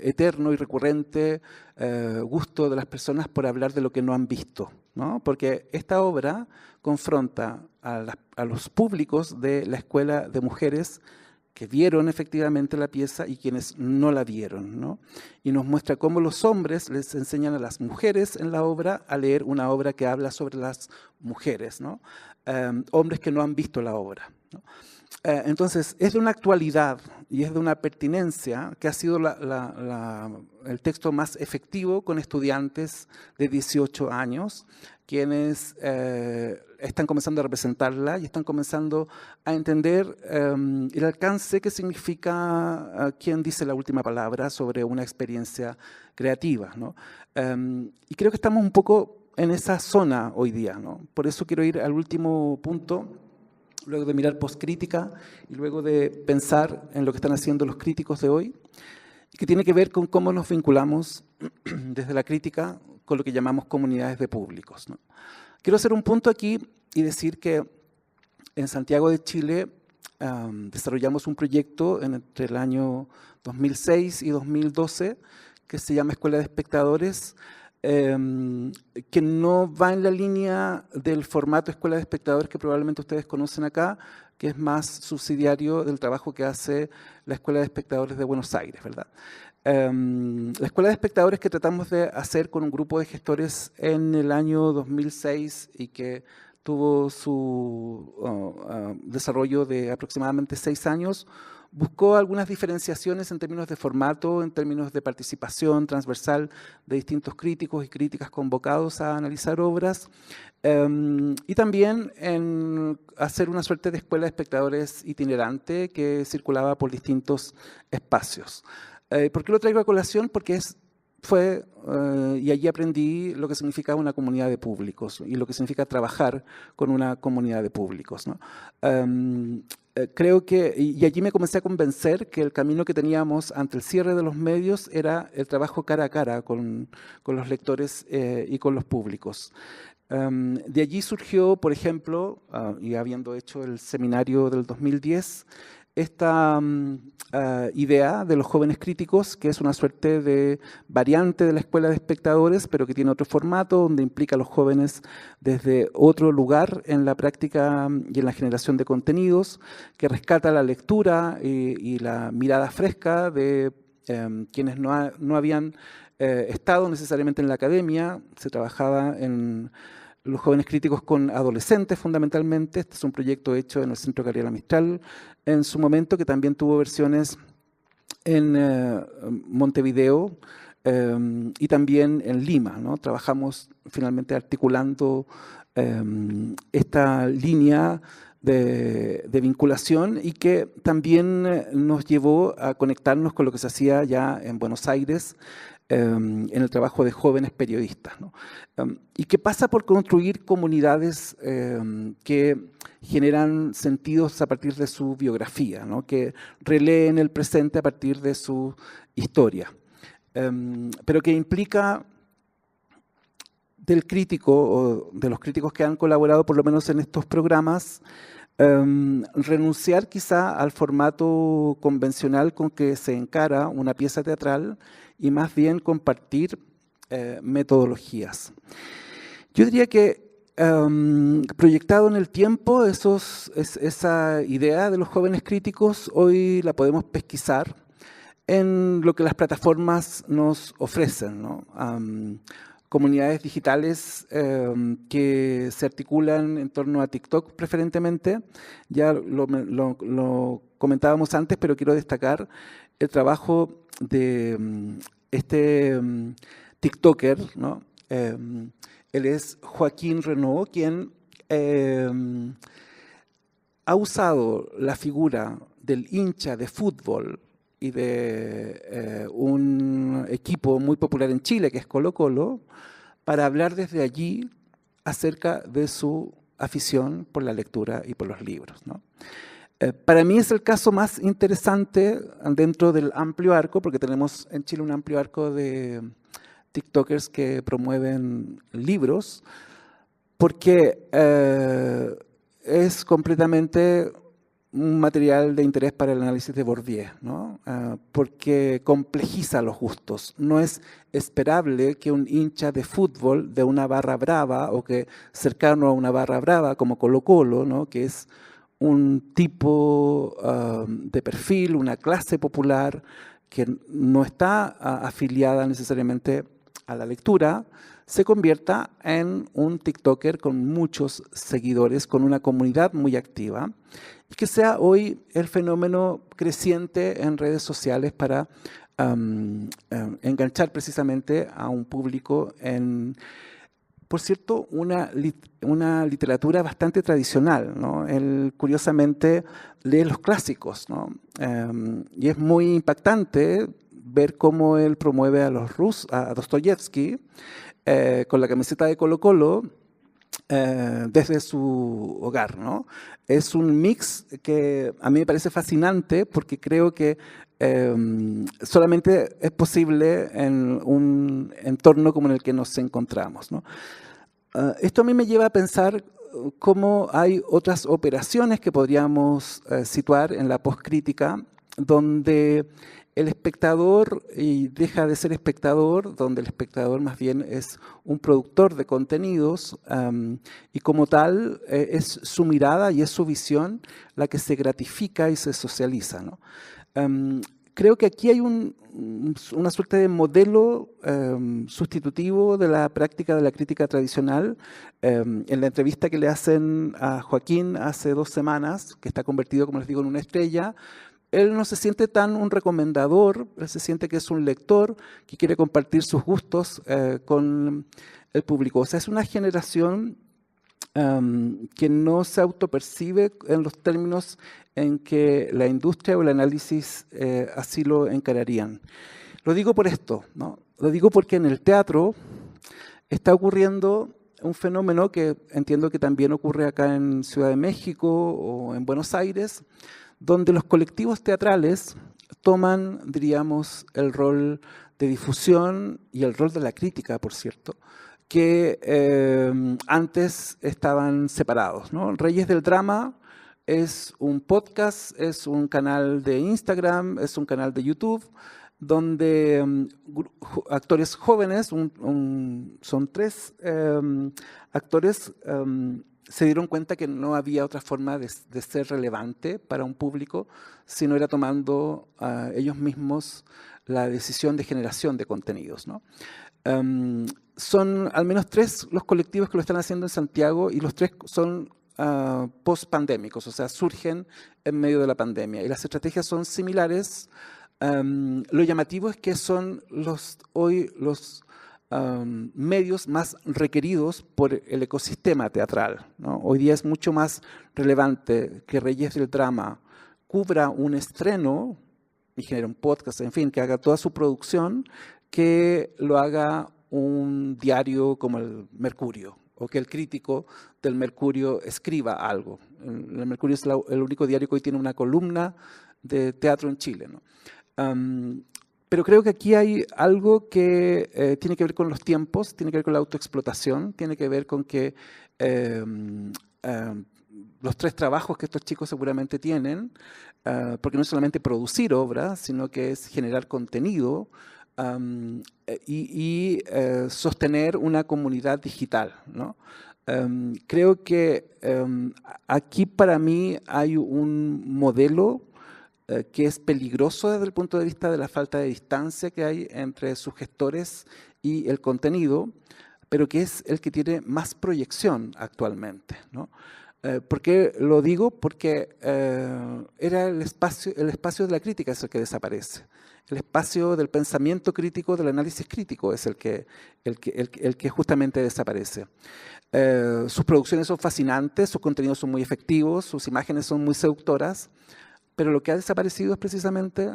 eterno y recurrente gusto de las personas por hablar de lo que no han visto, ¿no? Porque esta obra confronta a los públicos de la Escuela de Mujeres que vieron efectivamente la pieza y quienes no la vieron, ¿no? Y nos muestra cómo los hombres les enseñan a las mujeres en la obra a leer una obra que habla sobre las mujeres, ¿no? Hombres que no han visto la obra, ¿no? Entonces, es de una actualidad y es de una pertinencia que ha sido el texto más efectivo con estudiantes de 18 años, quienes están comenzando a representarla y están comenzando a entender el alcance que significa quién dice la última palabra sobre una experiencia creativa, ¿no? Y creo que estamos un poco en esa zona hoy día, ¿no? Por eso quiero ir al último punto, luego de mirar postcrítica y luego de pensar en lo que están haciendo los críticos de hoy, y que tiene que ver con cómo nos vinculamos desde la crítica con lo que llamamos comunidades de públicos, ¿no? Quiero hacer un punto aquí y decir que en Santiago de Chile desarrollamos un proyecto entre el año 2006 y 2012 que se llama Escuela de Espectadores, que no va en la línea del formato Escuela de Espectadores que probablemente ustedes conocen acá, que es más subsidiario del trabajo que hace la Escuela de Espectadores de Buenos Aires, ¿verdad? La Escuela de Espectadores que tratamos de hacer con un grupo de gestores en el año 2006 y que tuvo su desarrollo de aproximadamente 6 años, buscó algunas diferenciaciones en términos de formato, en términos de participación transversal de distintos críticos y críticas convocados a analizar obras, y también en hacer una suerte de escuela de espectadores itinerante que circulaba por distintos espacios. ¿Por qué lo traigo a colación? Porque y allí aprendí lo que significa una comunidad de públicos y lo que significa trabajar con una comunidad de públicos, ¿no? Creo que, y allí me comencé a convencer que el camino que teníamos ante el cierre de los medios era el trabajo cara a cara con los lectores y con los públicos. De allí surgió, por ejemplo, y habiendo hecho el seminario del 2010, esta idea de los jóvenes críticos, que es una suerte de variante de la escuela de espectadores, pero que tiene otro formato, donde implica a los jóvenes desde otro lugar en la práctica y en la generación de contenidos, que rescata la lectura y la mirada fresca de quienes no habían estado necesariamente en la academia. Se trabajaba en los jóvenes críticos con adolescentes fundamentalmente. Este es un proyecto hecho en el Centro Gabriela Mistral en su momento, que también tuvo versiones en Montevideo y también en Lima, ¿no? Trabajamos finalmente articulando esta línea de vinculación y que también nos llevó a conectarnos con lo que se hacía ya en Buenos Aires, en el trabajo de jóvenes periodistas, ¿no? Y que pasa por construir comunidades que generan sentidos a partir de su biografía, ¿no? Que releen el presente a partir de su historia, pero que implica del crítico o de los críticos que han colaborado por lo menos en estos programas, renunciar quizá al formato convencional con que se encara una pieza teatral y más bien compartir metodologías. Yo diría que proyectado en el tiempo, esa idea de los jóvenes críticos hoy la podemos pesquisar en lo que las plataformas nos ofrecen, ¿no? Comunidades digitales que se articulan en torno a TikTok preferentemente. Ya lo comentábamos antes, pero quiero destacar el trabajo de este TikToker, ¿no? Él es Joaquín Renaud, quien ha usado la figura del hincha de fútbol y de un equipo muy popular en Chile, que es Colo-Colo, para hablar desde allí acerca de su afición por la lectura y por los libros, ¿no? Para mí es el caso más interesante dentro del amplio arco, porque tenemos en Chile un amplio arco de TikTokers que promueven libros, porque es completamente un material de interés para el análisis de Bourdieu, ¿no? Porque complejiza los gustos. No es esperable que un hincha de fútbol de una barra brava o que cercano a una barra brava como Colo-Colo, ¿no? Que es un tipo de perfil, una clase popular que no está afiliada necesariamente a la lectura, se convierta en un TikToker con muchos seguidores, con una comunidad muy activa, y que sea hoy el fenómeno creciente en redes sociales para enganchar precisamente a un público en, por cierto, una literatura bastante tradicional, ¿no? Él curiosamente lee los clásicos, ¿no? Y es muy impactante ver cómo él promueve a Dostoyevsky con la camiseta de Colo-Colo, desde su hogar, ¿no? Es un mix que a mí me parece fascinante porque creo que solamente es posible en un entorno como en el que nos encontramos, ¿no? Esto a mí me lleva a pensar cómo hay otras operaciones que podríamos situar en la postcrítica, donde el espectador deja de ser espectador, donde el espectador más bien es un productor de contenidos y como tal es su mirada y es su visión la que se gratifica y se socializa, ¿no? Creo que aquí hay una suerte de modelo sustitutivo de la práctica de la crítica tradicional. En la entrevista que le hacen a Joaquín hace 2 semanas, que está convertido, como les digo, en una estrella, él no se siente tan un recomendador, él se siente que es un lector que quiere compartir sus gustos con el público. O sea, es una generación que no se autopercibe en los términos en que la industria o el análisis así lo encararían. Lo digo por esto, ¿no? Lo digo porque en el teatro está ocurriendo un fenómeno que entiendo que también ocurre acá en Ciudad de México o en Buenos Aires, donde los colectivos teatrales toman, diríamos, el rol de difusión y el rol de la crítica, por cierto, que antes estaban separados, ¿no? Reyes del Drama es un podcast, es un canal de Instagram, es un canal de YouTube, donde actores jóvenes, son 3 actores, se dieron cuenta que no había otra forma de ser relevante para un público si no era tomando ellos mismos la decisión de generación de contenidos, ¿no? Son al menos 3 los colectivos que lo están haciendo en Santiago y los 3 son post-pandémicos, o sea, surgen en medio de la pandemia. Y las estrategias son similares. Lo llamativo es que son hoy los medios más requeridos por el ecosistema teatral, ¿no? Hoy día es mucho más relevante que Reyes del Drama cubra un estreno y genere un podcast, en fin, que haga toda su producción, que lo haga un diario como el Mercurio, o que el crítico del Mercurio escriba algo. El Mercurio es el único diario que hoy tiene una columna de teatro en Chile, ¿no? Pero creo que aquí hay algo que tiene que ver con los tiempos, tiene que ver con la autoexplotación, tiene que ver con que los 3 trabajos que estos chicos seguramente tienen, porque no es solamente producir obras, sino que es generar contenido y sostener una comunidad digital, ¿no? Creo que aquí para mí hay un modelo que es peligroso desde el punto de vista de la falta de distancia que hay entre sus gestores y el contenido, pero que es el que tiene más proyección actualmente, ¿no? ¿Por qué lo digo? Porque era el espacio de la crítica es el que desaparece. El espacio del pensamiento crítico, del análisis crítico es el que justamente desaparece. Sus producciones son fascinantes, sus contenidos son muy efectivos, sus imágenes son muy seductoras, pero lo que ha desaparecido es precisamente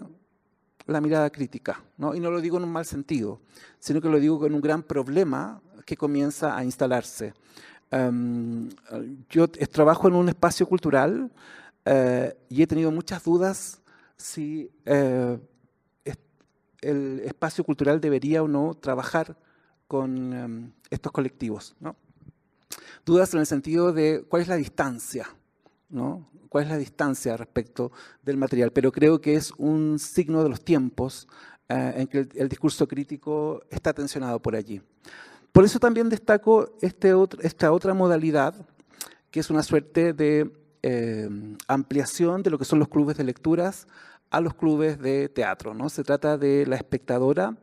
la mirada crítica, ¿no? Y no lo digo en un mal sentido, sino que lo digo con un gran problema que comienza a instalarse. Yo trabajo en un espacio cultural y he tenido muchas dudas si el espacio cultural debería o no trabajar con estos colectivos, ¿no? Dudas en el sentido de cuál es la distancia, ¿no? ¿Cuál es la distancia respecto del material? Pero creo que es un signo de los tiempos en que el discurso crítico está tensionado por allí. Por eso también destaco esta otra modalidad, que es una suerte de ampliación de lo que son los clubes de lecturas a los clubes de teatro, ¿no? Se trata de La Espectadora,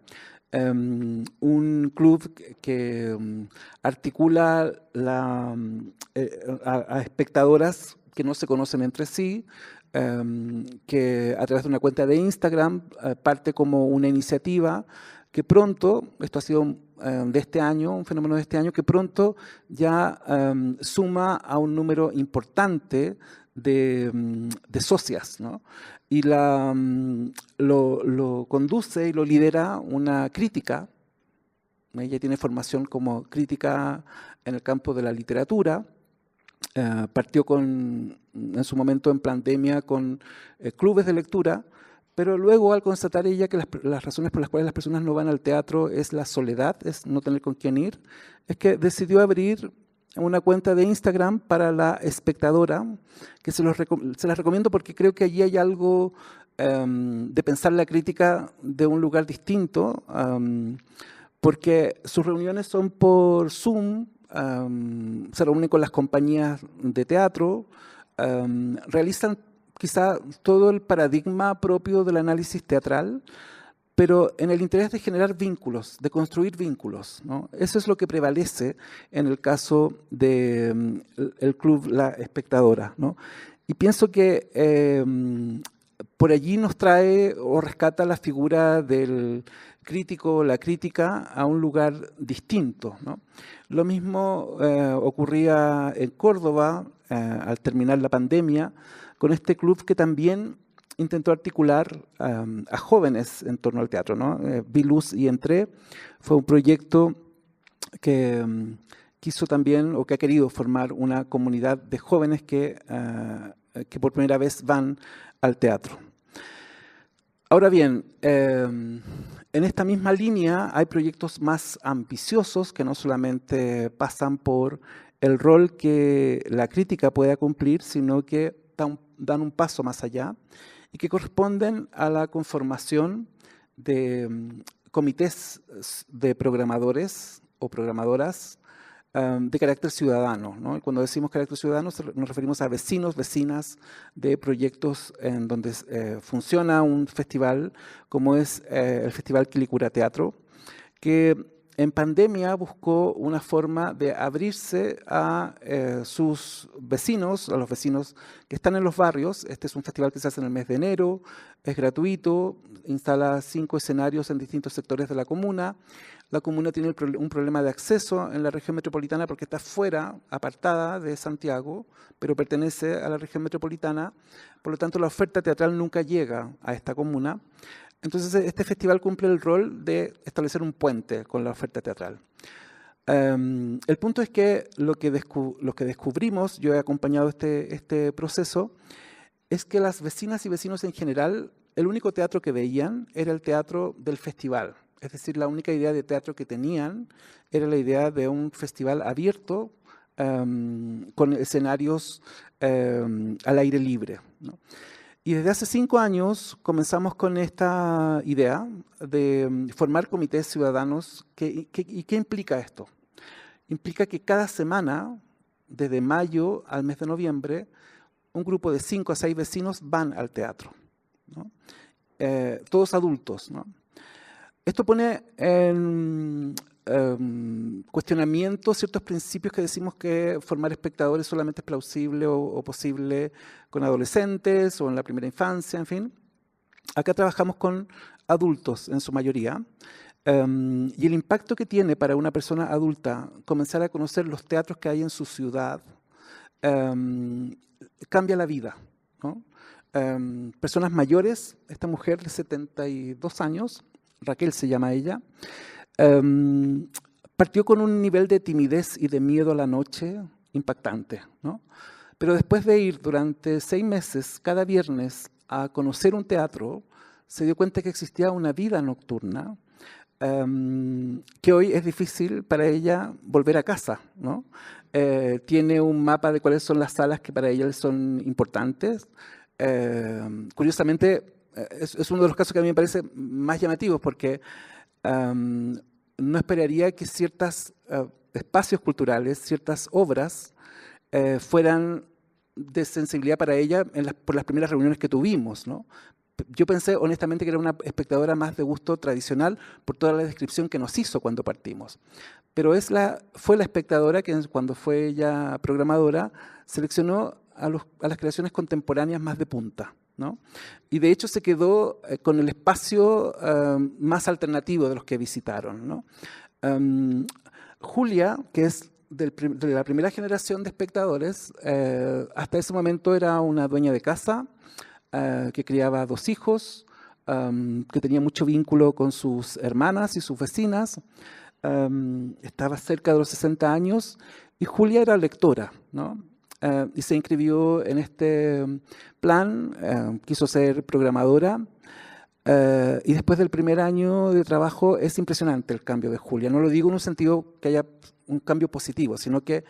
un club que articula a espectadoras que no se conocen entre sí, que a través de una cuenta de Instagram parte como una iniciativa que pronto, esto ha sido de este año, un fenómeno de este año, que pronto ya suma a un número importante de socias, ¿no? Y lo conduce y lo lidera una crítica Ella tiene formación como crítica en el campo de la literatura. Partió en su momento en pandemia con clubes de lectura, pero luego al constatar ella que las razones por las cuales las personas no van al teatro es la soledad, es no tener con quién ir, es que decidió abrir una cuenta de Instagram para La Espectadora, que se las recomiendo porque creo que allí hay algo de pensar la crítica de un lugar distinto, porque sus reuniones son por Zoom, se reúnen con las compañías de teatro, realizan quizá todo el paradigma propio del análisis teatral, pero en el interés de generar vínculos, de construir vínculos, ¿no? Eso es lo que prevalece en el caso del club La Espectadora, ¿no? Y pienso que por allí nos trae o rescata la figura del crítico o la crítica a un lugar distinto, ¿no? Lo mismo ocurría en Córdoba al terminar la pandemia, con este club que también intentó articular a jóvenes en torno al teatro, ¿no? Vi luz y entré. Fue un proyecto que quiso también, o que ha querido formar una comunidad de jóvenes que por primera vez van al teatro. Ahora bien, en esta misma línea hay proyectos más ambiciosos que no solamente pasan por el rol que la crítica pueda cumplir, sino que dan un paso más allá y que corresponden a la conformación de comités de programadores o programadoras de carácter ciudadano, ¿no? Y cuando decimos carácter ciudadano nos referimos a vecinos, vecinas de proyectos en donde funciona un festival como es el Festival Quilicura Teatro, que en pandemia buscó una forma de abrirse a sus vecinos, a los vecinos que están en los barrios. Este es un festival que se hace en el mes de enero, es gratuito, instala 5 escenarios en distintos sectores de la comuna. La comuna tiene un problema de acceso en la región metropolitana porque está fuera, apartada de Santiago, pero pertenece a la región metropolitana. Por lo tanto, la oferta teatral nunca llega a esta comuna. Entonces, este festival cumple el rol de establecer un puente con la oferta teatral. El punto es que lo que descubrimos, yo he acompañado este proceso, es que las vecinas y vecinos en general, el único teatro que veían era el teatro del festival. Es decir, la única idea de teatro que tenían era la idea de un festival abierto con escenarios al aire libre, ¿no? Y desde hace 5 años comenzamos con esta idea de formar comités ciudadanos. ¿Y qué implica esto? Implica que cada semana, desde mayo al mes de noviembre, un grupo de 5 a 6 vecinos van al teatro, ¿no? Todos adultos, ¿no? Esto pone en cuestionamiento ciertos principios que decimos que formar espectadores solamente es plausible o posible con adolescentes o en la primera infancia, en fin. Acá trabajamos con adultos en su mayoría, y el impacto que tiene para una persona adulta comenzar a conocer los teatros que hay en su ciudad cambia la vida, ¿no? Personas mayores, esta mujer de 72 años, Raquel se llama ella, partió con un nivel de timidez y de miedo a la noche impactante, ¿no? Pero después de ir durante 6 meses, cada viernes, a conocer un teatro, se dio cuenta que existía una vida nocturna que hoy es difícil para ella volver a casa, ¿no? Tiene un mapa de cuáles son las salas que para ella son importantes. Curiosamente, es uno de los casos que a mí me parece más llamativos porque no esperaría que ciertos espacios culturales, ciertas obras fueran de sensibilidad para ella por las primeras reuniones que tuvimos, ¿no? Yo pensé honestamente que era una espectadora más de gusto tradicional por toda la descripción que nos hizo cuando partimos. Pero fue la espectadora que cuando fue ella programadora seleccionó a las creaciones contemporáneas más de punta, ¿no? Y de hecho se quedó con el espacio más alternativo de los que visitaron, ¿no? Julia, que es de la primera generación de espectadores, hasta ese momento era una dueña de casa que criaba 2 hijos, que tenía mucho vínculo con sus hermanas y sus vecinas. estaba cerca de los 60 años y Julia era lectora, ¿no? Y se inscribió en este plan, quiso ser programadora. Y después del primer año de trabajo es impresionante el cambio de Julia. No lo digo en un sentido que haya un cambio positivo, sino que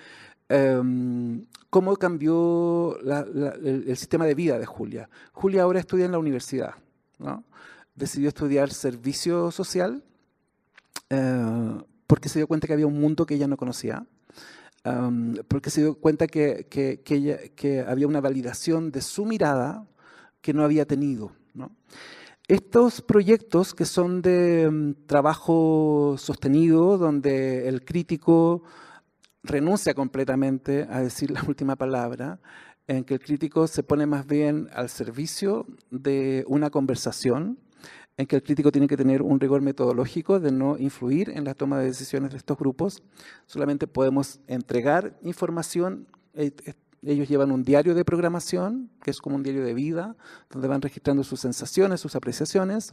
cómo cambió el sistema de vida de Julia. Julia ahora estudia en la universidad, ¿no? Decidió estudiar servicio social porque se dio cuenta que había un mundo que ella no conocía. Porque se dio cuenta que había una validación de su mirada que no había tenido, ¿no? Estos proyectos que son de trabajo sostenido, donde el crítico renuncia completamente a decir la última palabra, en que el crítico se pone más bien al servicio de una conversación, en que el crítico tiene que tener un rigor metodológico de no influir en la toma de decisiones de estos grupos. Solamente podemos entregar información. Ellos llevan un diario de programación, que es como un diario de vida, donde van registrando sus sensaciones, sus apreciaciones.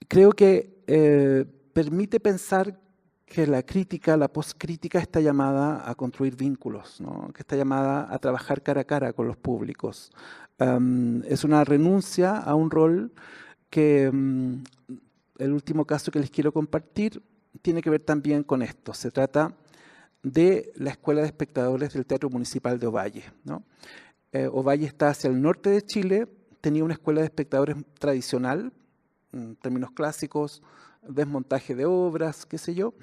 Creo que permite pensar que la crítica, la postcrítica, está llamada a construir vínculos, ¿no? Que está llamada a trabajar cara a cara con los públicos. Es una renuncia a un rol que el último caso que les quiero compartir tiene que ver también con esto. Se trata de la Escuela de Espectadores del Teatro Municipal de Ovalle, ¿no? Ovalle está hacia el norte de Chile, tenía una escuela de espectadores tradicional, en términos clásicos, desmontaje de obras, qué sé yo,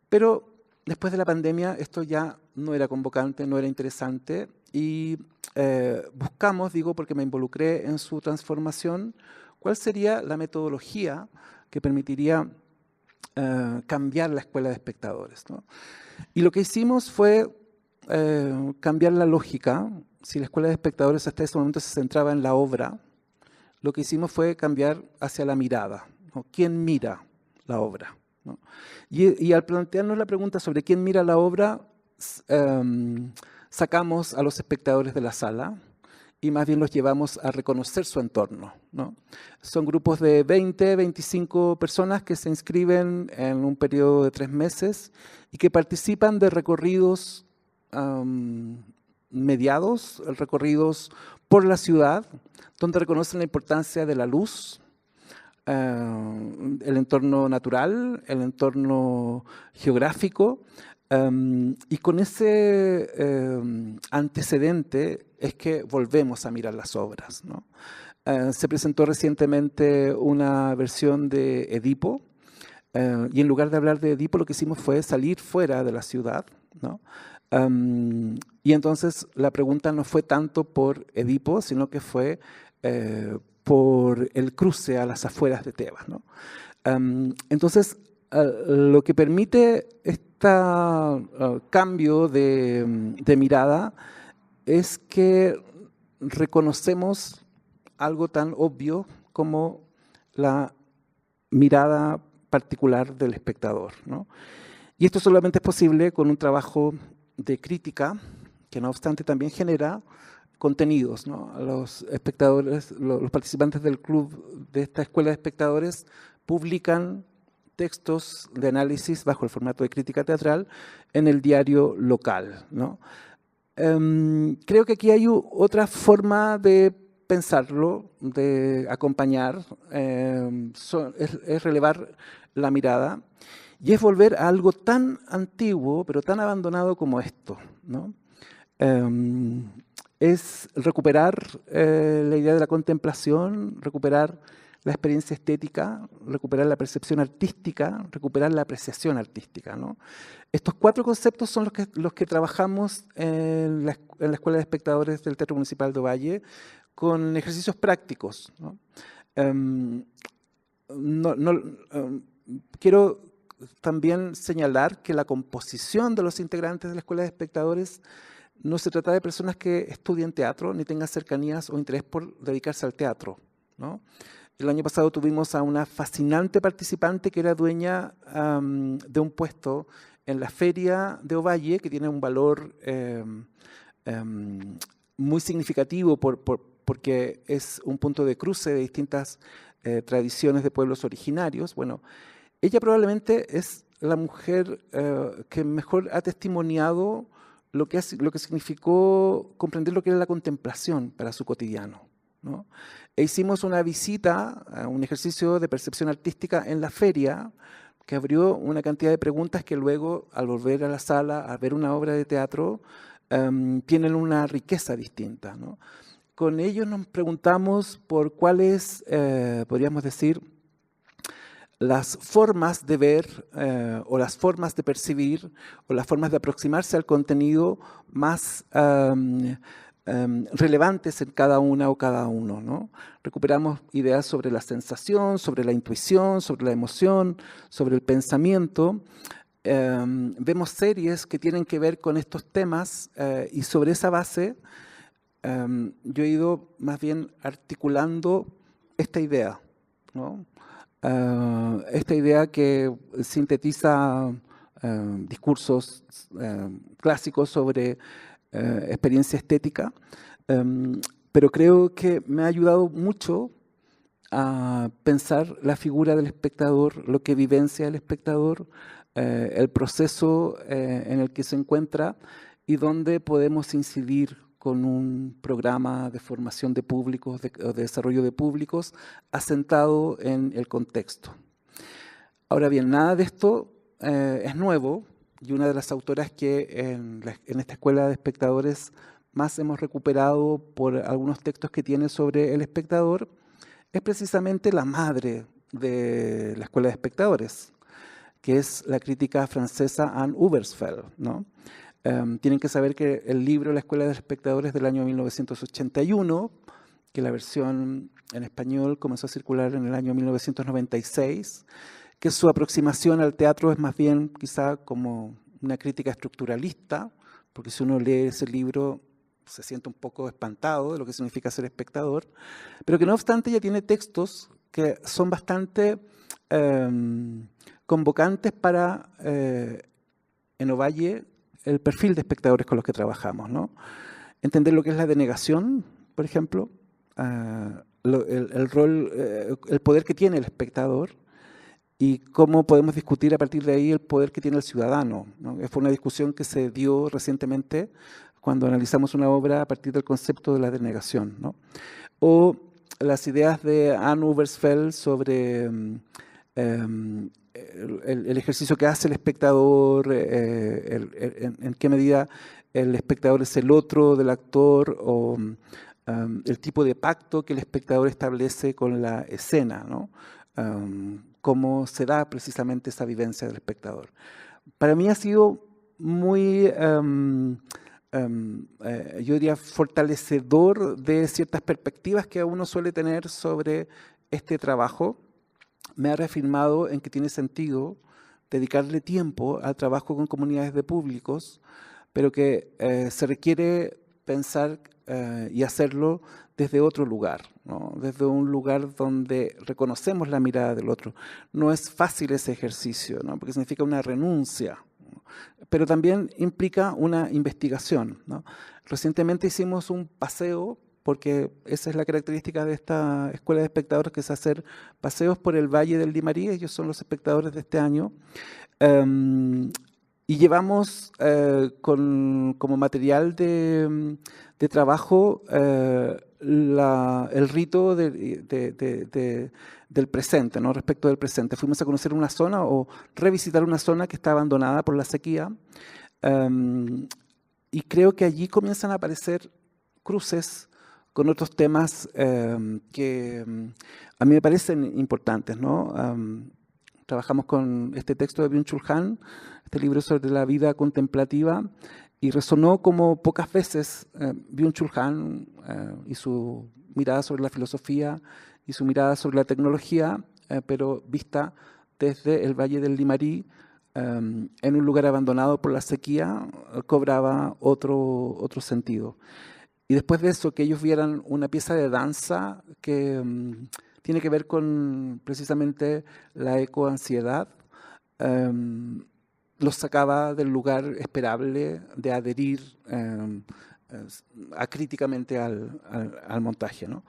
pero después de la pandemia esto ya no era convocante, no era interesante y buscamos, digo porque me involucré en su transformación, cuál sería la metodología que permitiría cambiar la escuela de espectadores, ¿no? Y lo que hicimos fue cambiar la lógica. Si la escuela de espectadores hasta ese momento se centraba en la obra, lo que hicimos fue cambiar hacia la mirada, ¿no? ¿Quién mira la obra? ¿No? Y al plantearnos la pregunta sobre quién mira la obra, sacamos a los espectadores de la sala y más bien los llevamos a reconocer su entorno, ¿no? Son grupos de 20, 25 personas que se inscriben en un periodo de 3 meses y que participan de recorridos mediados, recorridos por la ciudad, donde reconocen la importancia de la luz, el entorno natural, el entorno geográfico, y con ese antecedente es que volvemos a mirar las obras, ¿no? Se presentó recientemente una versión de Edipo, y en lugar de hablar de Edipo lo que hicimos fue salir fuera de la ciudad, ¿no? Y entonces la pregunta no fue tanto por Edipo, sino que fue por el cruce a las afueras de Tebas, ¿no? Entonces, lo que permite este cambio de mirada es que reconocemos algo tan obvio como la mirada particular del espectador, ¿no? Y esto solamente es posible con un trabajo de crítica, que no obstante también genera contenidos, ¿no? Los espectadores, los participantes del club de esta escuela de espectadores publican textos de análisis bajo el formato de crítica teatral en el diario local, ¿no? Creo que aquí hay otra forma de pensarlo, de acompañar, es relevar la mirada y es volver a algo tan antiguo, pero tan abandonado como esto, ¿no? Es recuperar la idea de la contemplación, recuperar la experiencia estética, recuperar la percepción artística, recuperar la apreciación artística, ¿no? Estos 4 conceptos son los que trabajamos en la Escuela de Espectadores del Teatro Municipal de Ovalle con ejercicios prácticos, ¿no? Quiero también señalar que la composición de los integrantes de la Escuela de Espectadores no se trata de personas que estudien teatro ni tengan cercanías o interés por dedicarse al teatro, ¿no? El año pasado tuvimos a una fascinante participante que era dueña de un puesto en la feria de Ovalle, que tiene un valor muy significativo porque es un punto de cruce de distintas tradiciones de pueblos originarios. Bueno, ella probablemente es la mujer que mejor ha testimoniado lo que significó comprender lo que era la contemplación para su cotidiano, ¿no? E hicimos una visita, un ejercicio de percepción artística en la feria, que abrió una cantidad de preguntas que luego, al volver a la sala, a ver una obra de teatro, tienen una riqueza distinta, ¿no? Con ellos nos preguntamos por cuáles, podríamos decir, las formas de ver o las formas de percibir o las formas de aproximarse al contenido más relevantes en cada una o cada uno, ¿no? Recuperamos ideas sobre la sensación, sobre la intuición, sobre la emoción, sobre el pensamiento. Vemos series que tienen que ver con estos temas y sobre esa base yo he ido más bien articulando esta idea, ¿no? Esta idea que sintetiza discursos clásicos sobre experiencia estética, pero creo que me ha ayudado mucho a pensar la figura del espectador, lo que vivencia el espectador, el proceso en el que se encuentra y dónde podemos incidir con un programa de formación de públicos, o de desarrollo de públicos, asentado en el contexto. Ahora bien, nada de esto es nuevo, y una de las autoras que en esta escuela de espectadores más hemos recuperado por algunos textos que tiene sobre el espectador, es precisamente la madre de la escuela de espectadores, que es la crítica francesa Anne Ubersfeld, ¿no? Tienen que saber que el libro La Escuela de Espectadores del año 1981, que la versión en español comenzó a circular en el año 1996, que su aproximación al teatro es más bien quizá como una crítica estructuralista, porque si uno lee ese libro se siente un poco espantado de lo que significa ser espectador, pero que no obstante ya tiene textos que son bastante convocantes para, en Ovalle, el perfil de espectadores con los que trabajamos, ¿no? Entender lo que es la denegación, por ejemplo, el rol, el poder que tiene el espectador y cómo podemos discutir a partir de ahí el poder que tiene el ciudadano, ¿no? Fue una discusión que se dio recientemente cuando analizamos una obra a partir del concepto de la denegación, ¿no? O las ideas de Anne Ubersfeld sobre el ejercicio que hace el espectador, en qué medida el espectador es el otro del actor, o el tipo de pacto que el espectador establece con la escena, ¿no? Cómo se da precisamente esa vivencia del espectador. Para mí ha sido muy, yo diría, fortalecedor de ciertas perspectivas que uno suele tener sobre este trabajo. Me ha reafirmado en que tiene sentido dedicarle tiempo al trabajo con comunidades de públicos, pero que se requiere pensar y hacerlo desde otro lugar, ¿no? Desde un lugar donde reconocemos la mirada del otro. No es fácil ese ejercicio, ¿no? Porque significa una renuncia, ¿no? Pero también implica una investigación, ¿no? Recientemente hicimos un paseo, porque esa es la característica de esta escuela de espectadores, que es hacer paseos por el Valle del Limarí. Ellos son los espectadores de este año. Y llevamos como material de trabajo el rito del presente, ¿no? Respecto del presente. Fuimos a conocer una zona o revisitar una zona que está abandonada por la sequía. Y creo que allí comienzan a aparecer cruces con otros temas que a mí me parecen importantes, ¿no? Trabajamos con este texto de Byung-Chul Han, este libro sobre la vida contemplativa, y resonó como pocas veces Byung-Chul Han y su mirada sobre la filosofía y su mirada sobre la tecnología, pero vista desde el Valle del Limarí, en un lugar abandonado por la sequía, cobraba otro sentido. Y después de eso, que ellos vieran una pieza de danza que tiene que ver con precisamente la ecoansiedad, los sacaba del lugar esperable de adherir acríticamente al montaje, ¿no?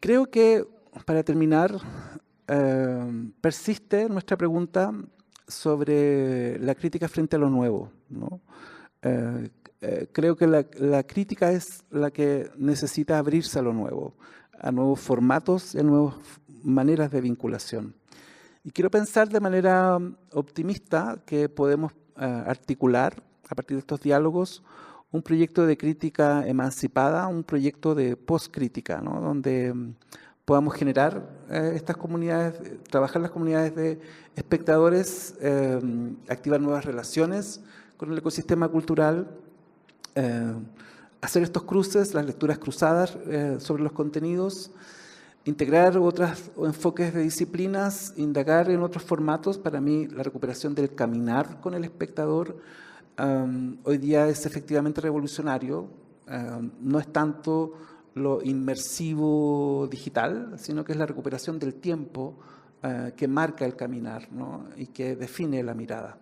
Creo que, para terminar, persiste nuestra pregunta sobre la crítica frente a lo nuevo, ¿no? Creo que la crítica es la que necesita abrirse a lo nuevo, a nuevos formatos y a nuevas maneras de vinculación. Y quiero pensar de manera optimista que podemos articular a partir de estos diálogos un proyecto de crítica emancipada, un proyecto de postcrítica, ¿no? Donde podamos generar estas comunidades, trabajar las comunidades de espectadores, activar nuevas relaciones con el ecosistema cultural, hacer estos cruces, las lecturas cruzadas sobre los contenidos, integrar otros enfoques de disciplinas, indagar en otros formatos. Para mí, la recuperación del caminar con el espectador hoy día es efectivamente revolucionario. No es tanto lo inmersivo digital, sino que es la recuperación del tiempo que marca el caminar, ¿no? Y que define la mirada.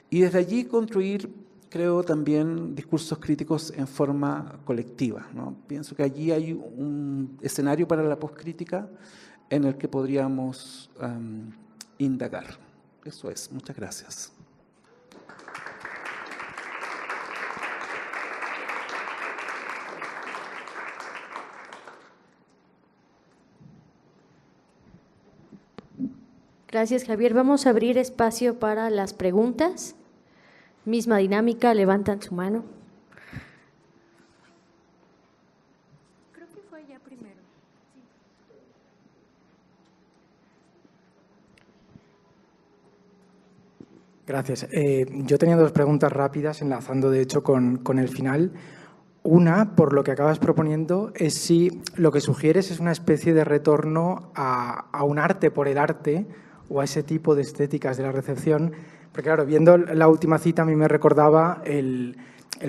Y desde allí construir, creo, también discursos críticos en forma colectiva, ¿no? Pienso que allí hay un escenario para la postcrítica en el que podríamos indagar. Eso es. Muchas gracias. Gracias, Javier. Vamos a abrir espacio para las preguntas. Misma dinámica, levantan su mano. Creo que fue allá primero. Sí. Gracias. Yo tenía dos preguntas rápidas, enlazando de hecho con el final. Una, por lo que acabas proponiendo, es si lo que sugieres es una especie de retorno a un arte por el arte o a ese tipo de estéticas de la recepción. Porque claro, viendo la última cita a mí me recordaba el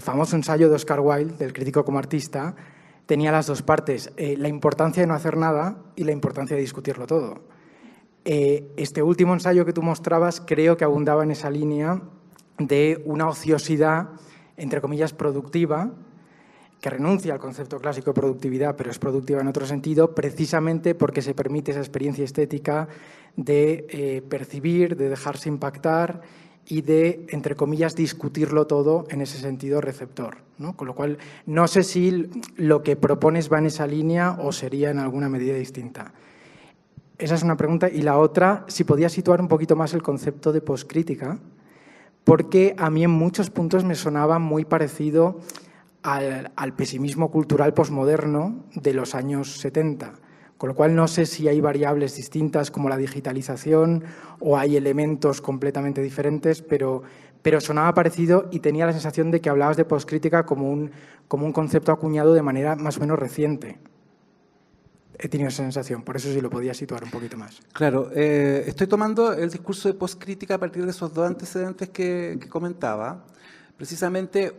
famoso ensayo de Oscar Wilde, del crítico como artista. Tenía las dos partes, la importancia de no hacer nada y la importancia de discutirlo todo. Este último ensayo que tú mostrabas creo que abundaba en esa línea de una ociosidad, entre comillas, productiva, que renuncia al concepto clásico de productividad, pero es productiva en otro sentido, precisamente porque se permite esa experiencia estética de percibir, de dejarse impactar y de, entre comillas, discutirlo todo en ese sentido receptor, ¿no? Con lo cual, no sé si lo que propones va en esa línea o sería en alguna medida distinta. Esa es una pregunta. Y la otra, si podías situar un poquito más el concepto de postcrítica, porque a mí en muchos puntos me sonaba muy parecido al pesimismo cultural posmoderno de los años 70, con lo cual no sé si hay variables distintas como la digitalización o hay elementos completamente diferentes, pero sonaba parecido y tenía la sensación de que hablabas de postcrítica como un concepto acuñado de manera más o menos reciente. He tenido esa sensación, por eso sí lo podía situar un poquito más. Claro, estoy tomando el discurso de postcrítica a partir de esos dos antecedentes que comentaba. Precisamente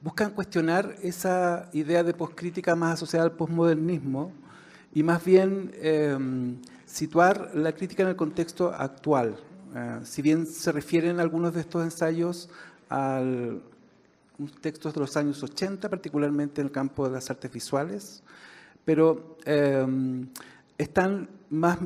buscan cuestionar esa idea de postcrítica más asociada al posmodernismo y más bien situar la crítica en el contexto actual. Si bien se refieren algunos de estos ensayos a textos de los años 80, particularmente en el campo de las artes visuales, pero están más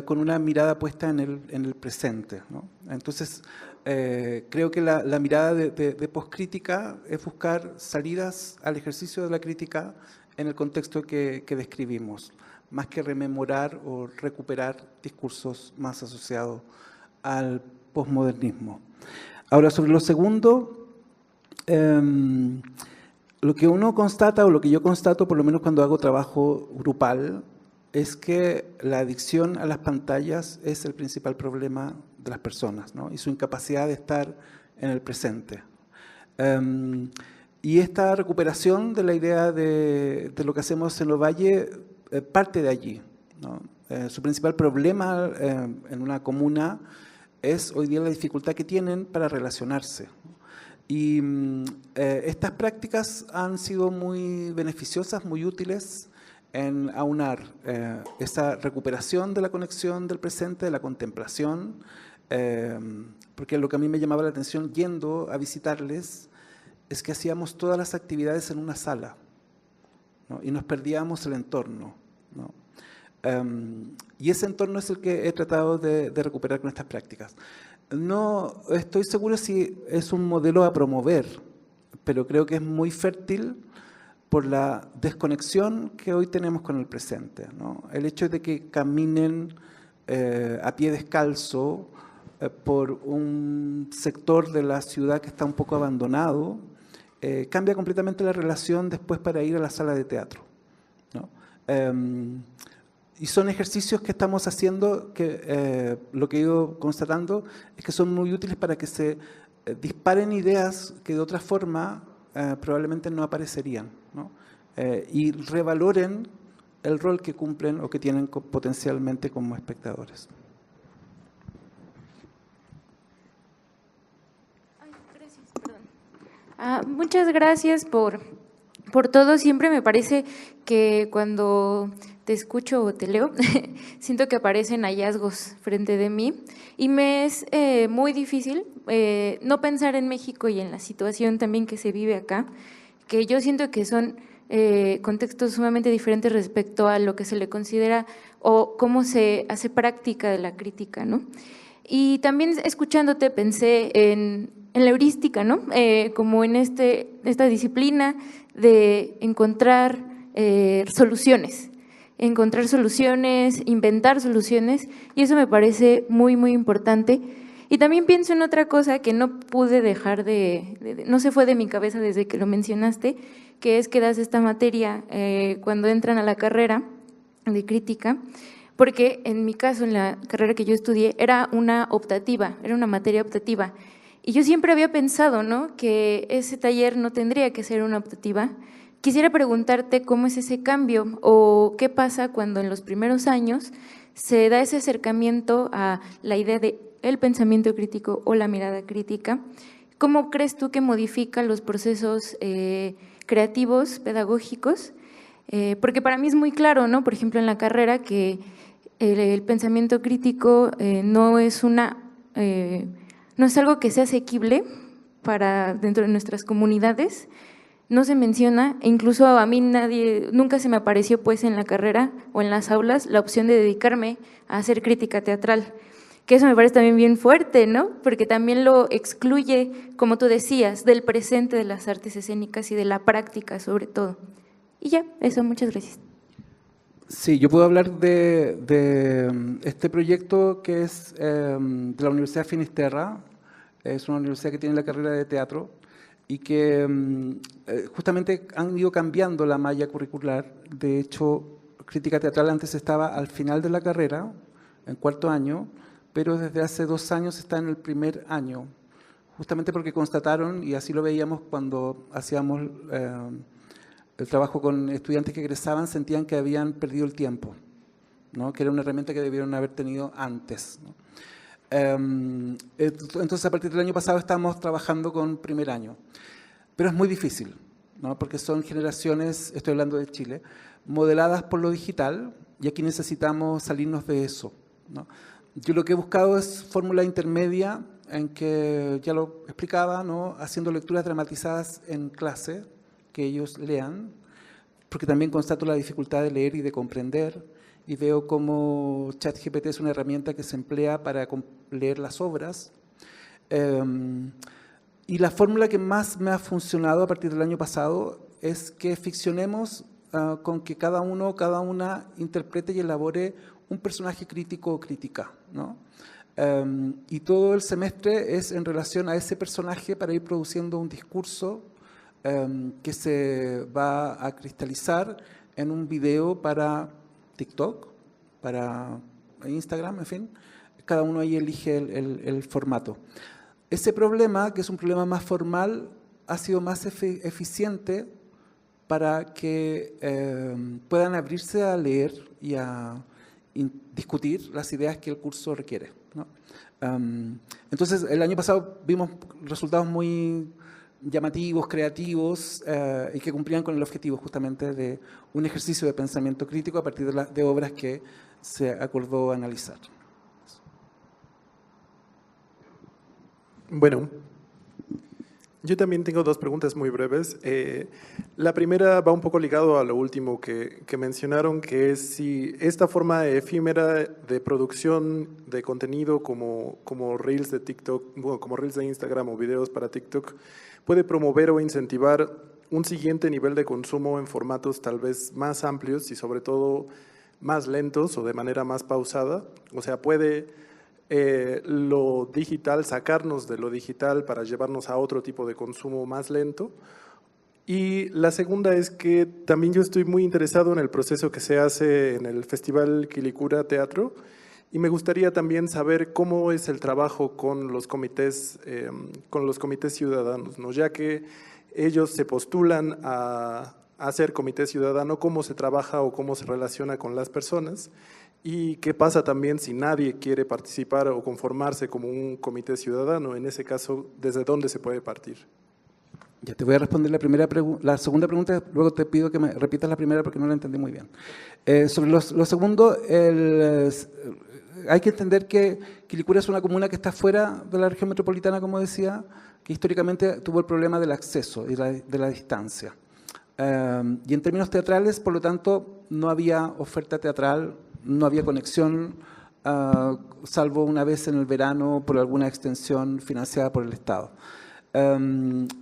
con una mirada puesta en el presente, ¿no? Entonces, creo que la mirada de postcrítica es buscar salidas al ejercicio de la crítica en el contexto que describimos, más que rememorar o recuperar discursos más asociados al posmodernismo. Ahora, sobre lo segundo, lo que uno constata, o lo que yo constato, por lo menos cuando hago trabajo grupal, es que la adicción a las pantallas es el principal problema de las personas, ¿no? Y su incapacidad de estar en el presente. Y esta recuperación de la idea de lo que hacemos en Ovalle parte de allí, ¿no? Su principal problema en una comuna es hoy día la dificultad que tienen para relacionarse. Y estas prácticas han sido muy beneficiosas, muy útiles en aunar esa recuperación de la conexión del presente, de la contemplación, porque lo que a mí me llamaba la atención yendo a visitarles es que hacíamos todas las actividades en una sala, ¿no? Y nos perdíamos el entorno, ¿no? Y ese entorno es el que he tratado de recuperar con estas prácticas. No estoy seguro si es un modelo a promover, pero creo que es muy fértil por la desconexión que hoy tenemos con el presente, ¿no? El hecho de que caminen a pie descalzo por un sector de la ciudad que está un poco abandonado, cambia completamente la relación después para ir a la sala de teatro, ¿no? Y son ejercicios que estamos haciendo que lo que he ido constatando es que son muy útiles para que se disparen ideas que de otra forma probablemente no aparecerían, ¿no? Y revaloren el rol que cumplen o que tienen potencialmente como espectadores. Muchas gracias por todo. Siempre me parece que cuando te escucho o te leo, siento que aparecen hallazgos frente de mí y me es muy difícil no pensar en México y en la situación también que se vive acá, que yo siento que son contextos sumamente diferentes respecto a lo que se le considera o cómo se hace práctica de la crítica, ¿no? Y también escuchándote pensé en la heurística, ¿no? Como en esta disciplina de encontrar soluciones, inventar soluciones, y eso me parece muy, muy importante. Y también pienso en otra cosa que no pude dejar no se fue de mi cabeza desde que lo mencionaste, que es que das esta materia cuando entran a la carrera de crítica, porque en mi caso, en la carrera que yo estudié, era una materia optativa. Y yo siempre había pensado, ¿no?, que ese taller no tendría que ser una optativa. Quisiera preguntarte cómo es ese cambio o qué pasa cuando en los primeros años se da ese acercamiento a la idea de el pensamiento crítico o la mirada crítica. ¿Cómo crees tú que modifica los procesos creativos, pedagógicos? Porque para mí es muy claro, ¿no?, por ejemplo, en la carrera que el pensamiento crítico no es algo que sea asequible para dentro de nuestras comunidades, no se menciona, e incluso a mí nunca se me apareció pues en la carrera o en las aulas la opción de dedicarme a hacer crítica teatral, que eso me parece también bien fuerte, ¿no? Porque también lo excluye, como tú decías, del presente de las artes escénicas y de la práctica sobre todo. Y ya, eso, muchas gracias. Sí, yo puedo hablar de este proyecto que es de la Universidad Finisterra. Es una universidad que tiene la carrera de teatro y que justamente han ido cambiando la malla curricular. De hecho, crítica teatral antes estaba al final de la carrera, en cuarto año, pero desde hace 2 años está en el primer año, justamente porque constataron, y así lo veíamos cuando hacíamos el trabajo con estudiantes que egresaban, sentían que habían perdido el tiempo, ¿no?, que era una herramienta que debieron haber tenido antes, ¿no? Entonces, a partir del año pasado estamos trabajando con primer año, pero es muy difícil, ¿no?, porque son generaciones, estoy hablando de Chile, modeladas por lo digital, y aquí necesitamos salirnos de eso, ¿no? Yo lo que he buscado es fórmula intermedia en que, ya lo explicaba, ¿no?, haciendo lecturas dramatizadas en clase, que ellos lean, porque también constato la dificultad de leer y de comprender, y veo cómo ChatGPT es una herramienta que se emplea para leer las obras. Y la fórmula que más me ha funcionado a partir del año pasado es que ficcionemos con que cada uno, cada una interprete y elabore un personaje crítico o crítica, ¿no? Y todo el semestre es en relación a ese personaje para ir produciendo un discurso que se va a cristalizar en un video para TikTok, para Instagram, en fin. Cada uno ahí elige el formato. Ese problema, que es un problema más formal, ha sido más eficiente para que puedan abrirse a leer y a discutir las ideas que el curso requiere, ¿no? Entonces, el año pasado vimos resultados muy llamativos, creativos, y que cumplían con el objetivo justamente de un ejercicio de pensamiento crítico a partir de obras que se acordó analizar. Bueno, Yo también tengo dos preguntas muy breves. La primera va un poco ligado a lo último que mencionaron, que es si esta forma efímera de producción de contenido como Reels de TikTok, bueno, como Reels de Instagram o videos para TikTok, puede promover o incentivar un siguiente nivel de consumo en formatos tal vez más amplios y sobre todo más lentos o de manera más pausada. O sea, puede lo digital, sacarnos de lo digital para llevarnos a otro tipo de consumo más lento. Y la segunda es que también yo estoy muy interesado en el proceso que se hace en el Festival Quilicura Teatro y me gustaría también saber cómo es el trabajo con los comités ciudadanos, ¿no? Ya que ellos se postulan a ser comité ciudadano, cómo se trabaja o cómo se relaciona con las personas. ¿Y qué pasa también si nadie quiere participar o conformarse como un comité ciudadano? En ese caso, ¿desde dónde se puede partir? Ya te voy a responder la segunda pregunta, luego te pido que me repitas la primera porque no la entendí muy bien. Sobre lo segundo, hay que entender que Quilicura es una comuna que está fuera de la región metropolitana, como decía, que históricamente tuvo el problema del acceso y de la distancia. Y en términos teatrales, por lo tanto, no había oferta teatral, no había conexión, salvo una vez en el verano por alguna extensión financiada por el Estado.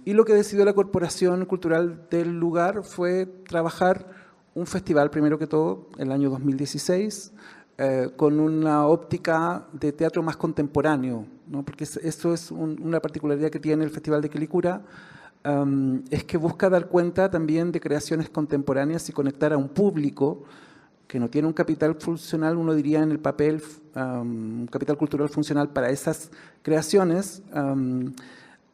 Y lo que decidió la Corporación Cultural del lugar fue trabajar un festival, primero que todo, el año 2016, con una óptica de teatro más contemporáneo, ¿no? Porque eso es una particularidad que tiene el Festival de Quilicura, es que busca dar cuenta también de creaciones contemporáneas y conectar a un público que no tiene un capital funcional, uno diría en el papel, un capital cultural funcional para esas creaciones,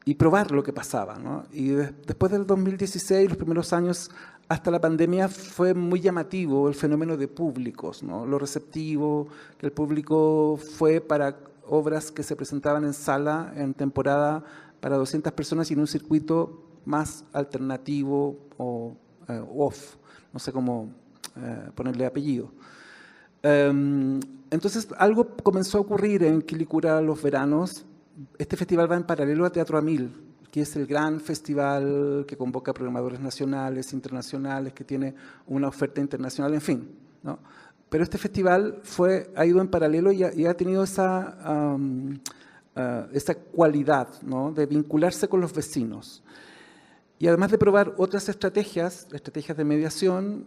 y probar lo que pasaba, ¿no? Y después del 2016, los primeros años hasta la pandemia, fue muy llamativo el fenómeno de públicos, ¿no? Lo receptivo que el público fue para obras que se presentaban en sala, en temporada, para 200 personas y en un circuito más alternativo o off, no sé cómo ponerle apellido. Entonces, algo comenzó a ocurrir en Quilicura los veranos. Este festival va en paralelo a Teatro a Mil, que es el gran festival que convoca programadores nacionales, internacionales, que tiene una oferta internacional, en fin, ¿no? Pero este festival ha ido en paralelo y ha tenido esa cualidad, ¿no? De vincularse con los vecinos. Y además de probar otras estrategias de mediación,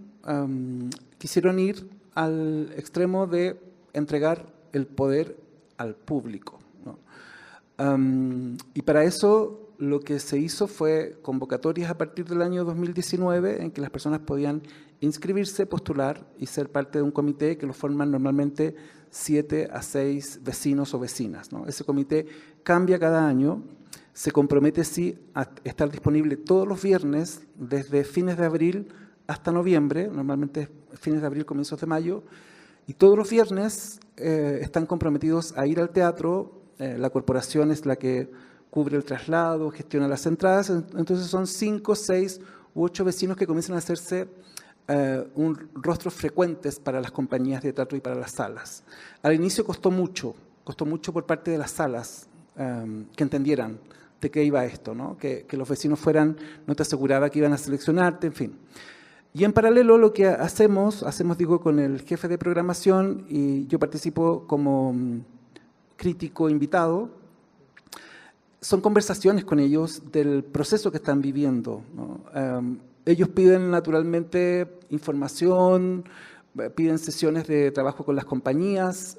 quisieron ir al extremo de entregar el poder al público, ¿no? Y para eso lo que se hizo fue convocatorias a partir del año 2019 en que las personas podían inscribirse, postular y ser parte de un comité que lo forman normalmente 7 a 6 vecinos o vecinas, ¿no? Ese comité cambia cada año, se compromete sí a estar disponible todos los viernes desde fines de abril hasta noviembre, normalmente fines de abril, comienzos de mayo, y todos los viernes están comprometidos a ir al teatro. La corporación es la que cubre el traslado, gestiona las entradas, entonces son 5, 6 u 8 vecinos que comienzan a hacerse rostros frecuentes para las compañías de teatro y para las salas. Al inicio costó mucho por parte de las salas que entendieran de qué iba esto, ¿no? Que los vecinos no te aseguraba que iban a seleccionarte, en fin. Y en paralelo lo que hacemos digo, con el jefe de programación, y yo participo como crítico invitado, son conversaciones con ellos del proceso que están viviendo, ¿no? Ellos piden naturalmente información, piden sesiones de trabajo con las compañías,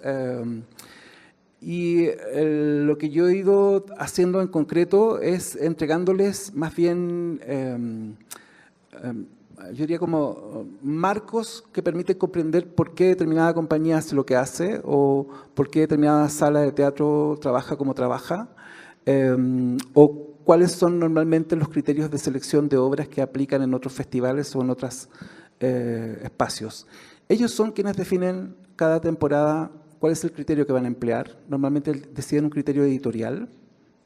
y lo que yo he ido haciendo en concreto es entregándoles más bien, yo diría como marcos que permiten comprender por qué determinada compañía hace lo que hace o por qué determinada sala de teatro trabaja como trabaja, o cuáles son normalmente los criterios de selección de obras que aplican en otros festivales o en otros espacios. Ellos son quienes definen cada temporada cuál es el criterio que van a emplear. Normalmente deciden un criterio editorial,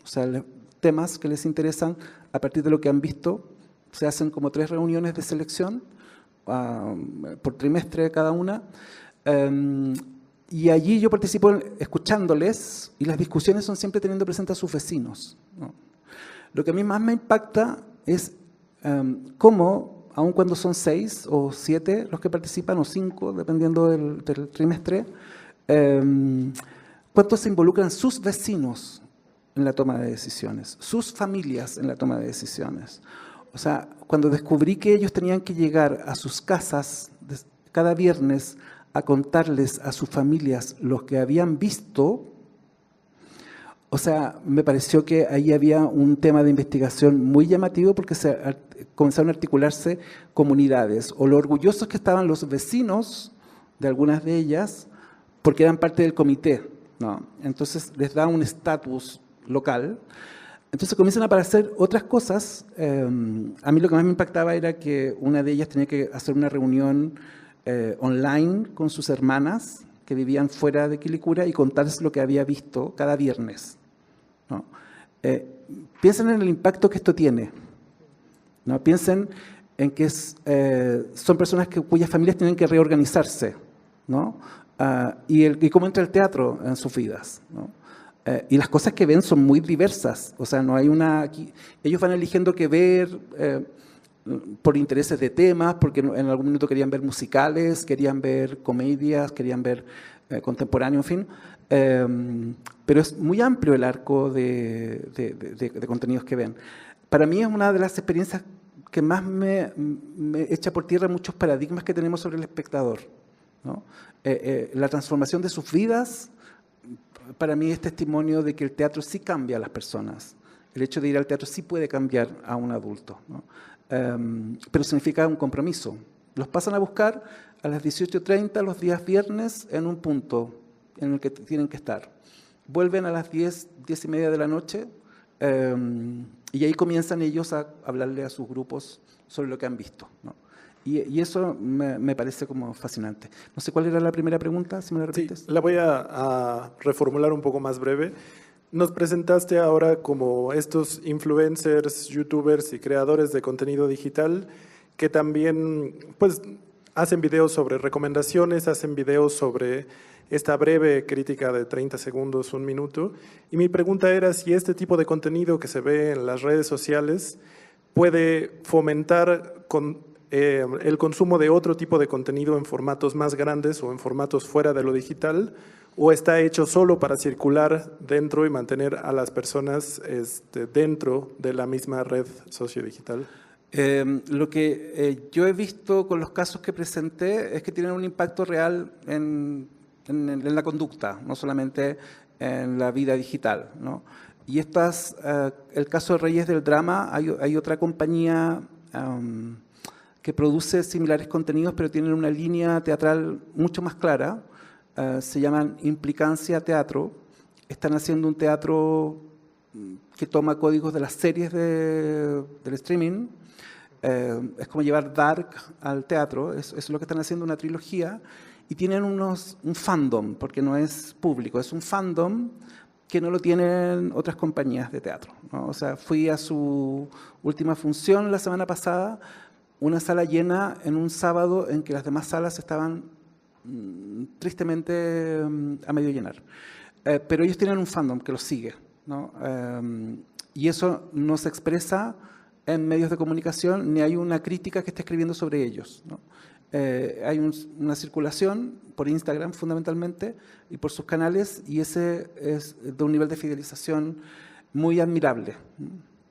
o sea, temas que les interesan a partir de lo que han visto. Se hacen como 3 reuniones de selección por trimestre cada una. Y allí yo participo escuchándoles, y las discusiones son siempre teniendo presente a sus vecinos, ¿no? Lo que a mí más me impacta es cómo, aun cuando son 6 o 7 los que participan, o 5, dependiendo del trimestre, cuánto se involucran sus vecinos en la toma de decisiones, sus familias en la toma de decisiones. O sea, cuando descubrí que ellos tenían que llegar a sus casas cada viernes a contarles a sus familias lo que habían visto, o sea, me pareció que ahí había un tema de investigación muy llamativo porque comenzaron a articularse comunidades, o lo orgullosos que estaban los vecinos de algunas de ellas porque eran parte del comité, ¿no? Entonces les da un estatus local. Entonces comienzan a aparecer otras cosas. A mí lo que más me impactaba era que una de ellas tenía que hacer una reunión online con sus hermanas que vivían fuera de Quilicura y contarles lo que había visto cada viernes, ¿no? Piensen en el impacto que esto tiene, ¿no? Piensen en que son personas cuyas familias tienen que reorganizarse, ¿no? Y cómo entra el teatro en sus vidas, ¿no? Y las cosas que ven son muy diversas, o sea, no hay ellos van eligiendo qué ver por intereses de temas, porque en algún minuto querían ver musicales, querían ver comedias, querían ver contemporáneo, en fin, pero es muy amplio el arco de contenidos que ven. Para mí es una de las experiencias que más me echa por tierra muchos paradigmas que tenemos sobre el espectador, ¿no? La transformación de sus vidas, para mí es testimonio de que el teatro sí cambia a las personas. El hecho de ir al teatro sí puede cambiar a un adulto, ¿no? Pero significa un compromiso. Los pasan a buscar a las 18:30 los días viernes en un punto en el que tienen que estar. Vuelven a las 10, 10:30 de la noche y ahí comienzan ellos a hablarle a sus grupos sobre lo que han visto, ¿no? Y eso me parece como fascinante. No sé cuál era la primera pregunta, si me la repites. Sí, la voy a reformular un poco más breve. Nos presentaste ahora como estos influencers, youtubers y creadores de contenido digital que también pues, hacen videos sobre recomendaciones, hacen videos sobre esta breve crítica de 30 segundos, 1 minuto. Y mi pregunta era si este tipo de contenido que se ve en las redes sociales puede fomentar el consumo de otro tipo de contenido en formatos más grandes o en formatos fuera de lo digital, o está hecho solo para circular dentro y mantener a las personas dentro de la misma red sociodigital. Lo que yo he visto con los casos que presenté es que tienen un impacto real en la conducta, no solamente en la vida digital, ¿no? Y el caso de Reyes del Drama, hay otra compañía que produce similares contenidos, pero tienen una línea teatral mucho más clara. Se llaman Implicancia Teatro. Están haciendo un teatro que toma códigos de las series del streaming. Es como llevar Dark al teatro. Es lo que están haciendo, una trilogía. Y tienen un fandom, porque no es público, es un fandom que no lo tienen otras compañías de teatro, ¿no? O sea, fui a su última función la semana pasada, una sala llena en un sábado en que las demás salas estaban tristemente a medio llenar. Pero ellos tienen un fandom que los sigue, ¿no? Y eso no se expresa en medios de comunicación, ni hay una crítica que esté escribiendo sobre ellos, ¿no? Hay una circulación por Instagram fundamentalmente y por sus canales, y ese es de un nivel de fidelización muy admirable.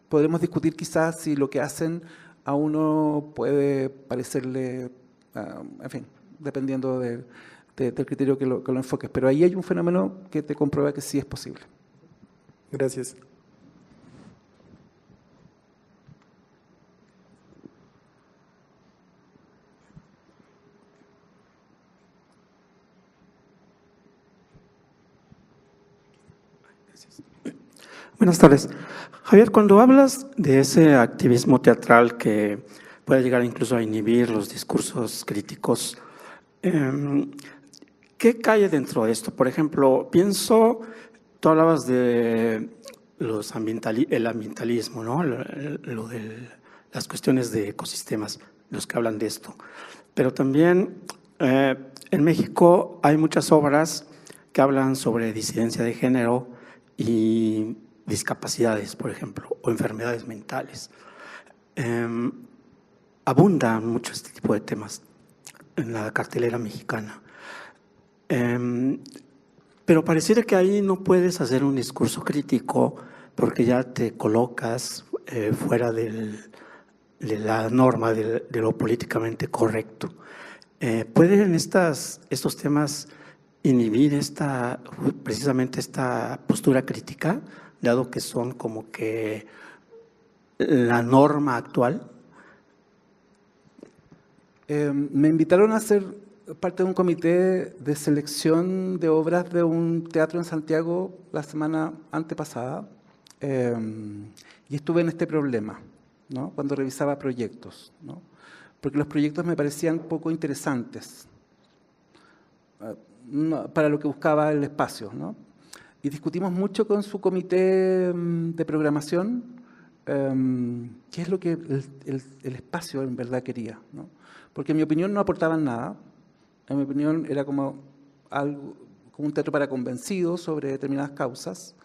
Podremos discutir quizás si lo que hacen a uno puede parecerle, en fin, dependiendo del criterio que lo enfoques. Pero ahí hay un fenómeno que te comprueba que sí es posible. Gracias. Buenas tardes. Javier, cuando hablas de ese activismo teatral que puede llegar incluso a inhibir los discursos críticos, ¿qué cae dentro de esto? Por ejemplo, tú hablabas de el ambientalismo, ¿no? Lo de las cuestiones de ecosistemas, los que hablan de esto. Pero también en México hay muchas obras que hablan sobre disidencia de género y discapacidades, por ejemplo, o enfermedades mentales. Abunda mucho este tipo de temas en la cartelera mexicana. Pero pareciera que ahí no puedes hacer un discurso crítico porque ya te colocas fuera de la norma, de lo políticamente correcto. ¿Pueden estos temas inhibir precisamente esta postura crítica, dado que son como que la norma actual? Me invitaron a ser parte de un comité de selección de obras de un teatro en Santiago la semana antepasada, y estuve en este problema, ¿no?, cuando revisaba proyectos, ¿no?, porque los proyectos me parecían poco interesantes para lo que buscaba el espacio, ¿no? Y discutimos mucho con su comité de programación qué es lo que el espacio en verdad quería, ¿no? Porque en mi opinión no aportaban nada. En mi opinión era como un teatro para convencidos sobre determinadas causas.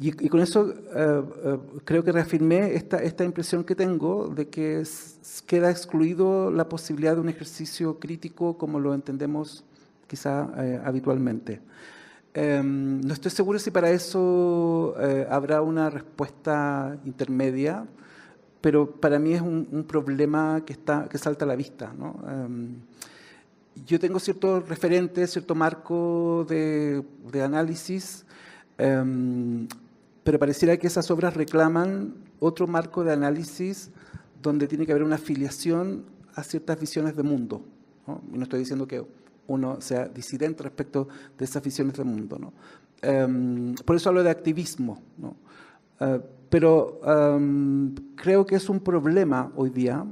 Y con eso creo que reafirmé esta impresión que tengo de que queda excluido la posibilidad de un ejercicio crítico como lo entendemos quizá habitualmente. No estoy seguro si para eso habrá una respuesta intermedia, pero para mí es un problema que salta a la vista, ¿no? Yo tengo ciertos referentes, cierto marco de análisis, pero pareciera que esas obras reclaman otro marco de análisis donde tiene que haber una afiliación a ciertas visiones de mundo, ¿no? Y no estoy diciendo que uno sea disidente respecto de esas visiones de mundo, ¿no? Por eso hablo de activismo, ¿no? Pero creo que es un problema hoy día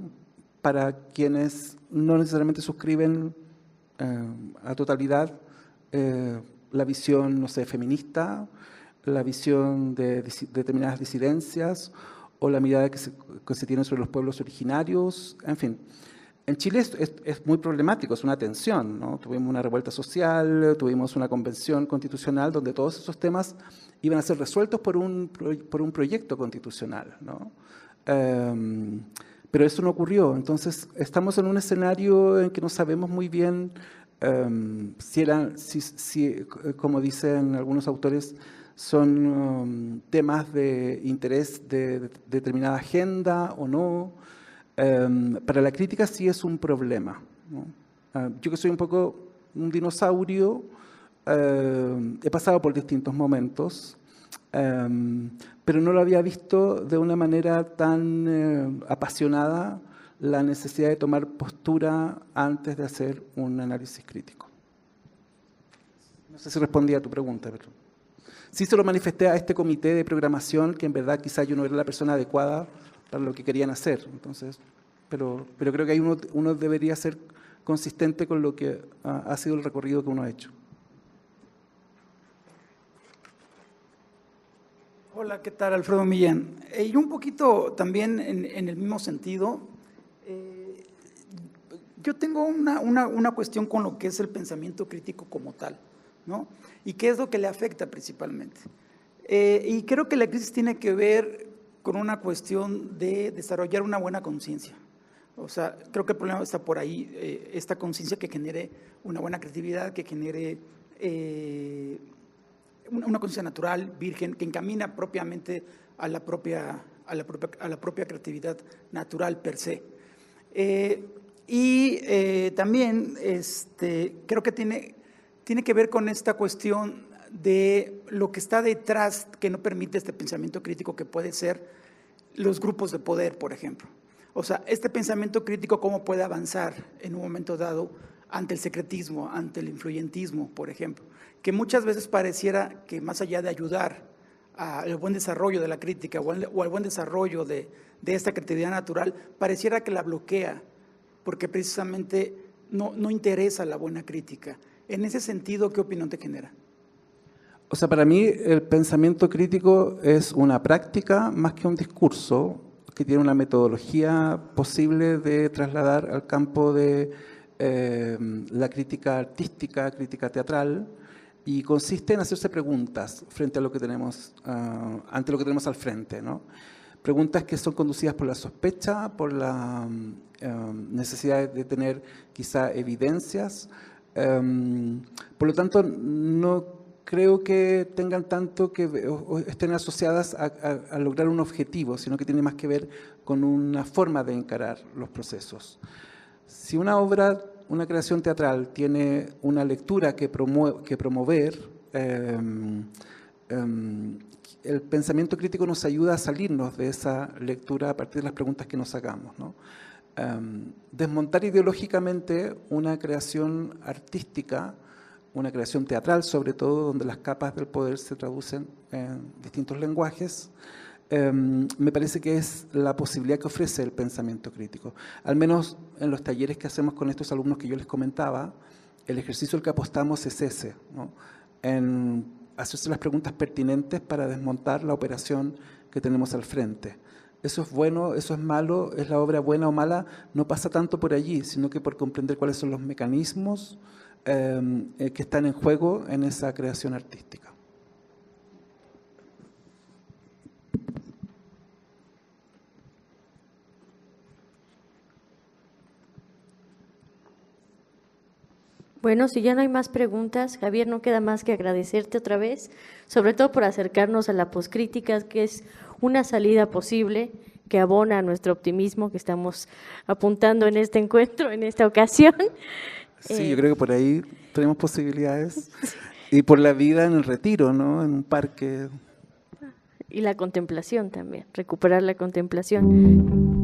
para quienes no necesariamente suscriben a totalidad la visión, no sé, feminista, la visión de determinadas disidencias o la mirada que se tiene sobre los pueblos originarios, en fin. En Chile es muy problemático, es una tensión, ¿no? Tuvimos una revuelta social, tuvimos una convención constitucional donde todos esos temas iban a ser resueltos por un proyecto constitucional, ¿no? Pero eso no ocurrió. Entonces, estamos en un escenario en que no sabemos muy bien si, como dicen algunos autores, son temas de interés de determinada agenda o no. Para la crítica sí es un problema, ¿no? Yo que soy un poco un dinosaurio, he pasado por distintos momentos, pero no lo había visto de una manera tan apasionada la necesidad de tomar postura antes de hacer un análisis crítico. No sé si respondí a tu pregunta, pero sí se lo manifesté a este comité de programación, que en verdad quizá yo no era la persona adecuada para lo que querían hacer. Entonces, pero creo que ahí uno debería ser consistente con lo que ha sido el recorrido que uno ha hecho. Hola, ¿qué tal? Alfredo Millán. Y un poquito también en el mismo sentido, yo tengo una cuestión con lo que es el pensamiento crítico como tal, ¿no? Y qué es lo que le afecta principalmente. Y creo que la crisis tiene que ver con una cuestión de desarrollar una buena conciencia. O sea, creo que el problema está por ahí, esta conciencia que genere una buena creatividad, que genere una conciencia natural, virgen, que encamina propiamente a la propia creatividad natural per se. También creo que tiene que ver con esta cuestión de lo que está detrás que no permite este pensamiento crítico, que puede ser los grupos de poder, por ejemplo. O sea, este pensamiento crítico, ¿cómo puede avanzar en un momento dado ante el secretismo, ante el influyentismo, por ejemplo? Que muchas veces pareciera que más allá de ayudar al buen desarrollo de la crítica o al buen desarrollo de esta creatividad natural, pareciera que la bloquea, porque precisamente no interesa la buena crítica. En ese sentido, ¿qué opinión te genera? O sea, para mí el pensamiento crítico es una práctica más que un discurso que tiene una metodología posible de trasladar al campo de la crítica artística, crítica teatral, y consiste en hacerse preguntas frente a lo que tenemos, ante lo que tenemos al frente, ¿no? Preguntas que son conducidas por la sospecha, por la necesidad de tener quizá evidencias. Por lo tanto, no creo que tengan tanto que o estén asociadas a lograr un objetivo, sino que tiene más que ver con una forma de encarar los procesos. Si una obra, una creación teatral tiene una lectura que promover, el pensamiento crítico nos ayuda a salirnos de esa lectura a partir de las preguntas que nos hagamos, ¿no? Desmontar ideológicamente una creación artística, una creación teatral sobre todo, donde las capas del poder se traducen en distintos lenguajes, me parece que es la posibilidad que ofrece el pensamiento crítico. Al menos en los talleres que hacemos con estos alumnos que yo les comentaba, el ejercicio al que apostamos es ese, ¿no? En hacerse las preguntas pertinentes para desmontar la operación que tenemos al frente. Eso es bueno, eso es malo, es la obra buena o mala, no pasa tanto por allí, sino que por comprender cuáles son los mecanismos que están en juego en esa creación artística. Bueno, si ya no hay más preguntas, Javier, no queda más que agradecerte otra vez, sobre todo por acercarnos a la poscrítica, que es una salida posible que abona a nuestro optimismo que estamos apuntando en este encuentro, en esta ocasión. Sí, yo creo que por ahí tenemos posibilidades. Y por la vida en el retiro, ¿no? En un parque. Y la contemplación también, recuperar la contemplación.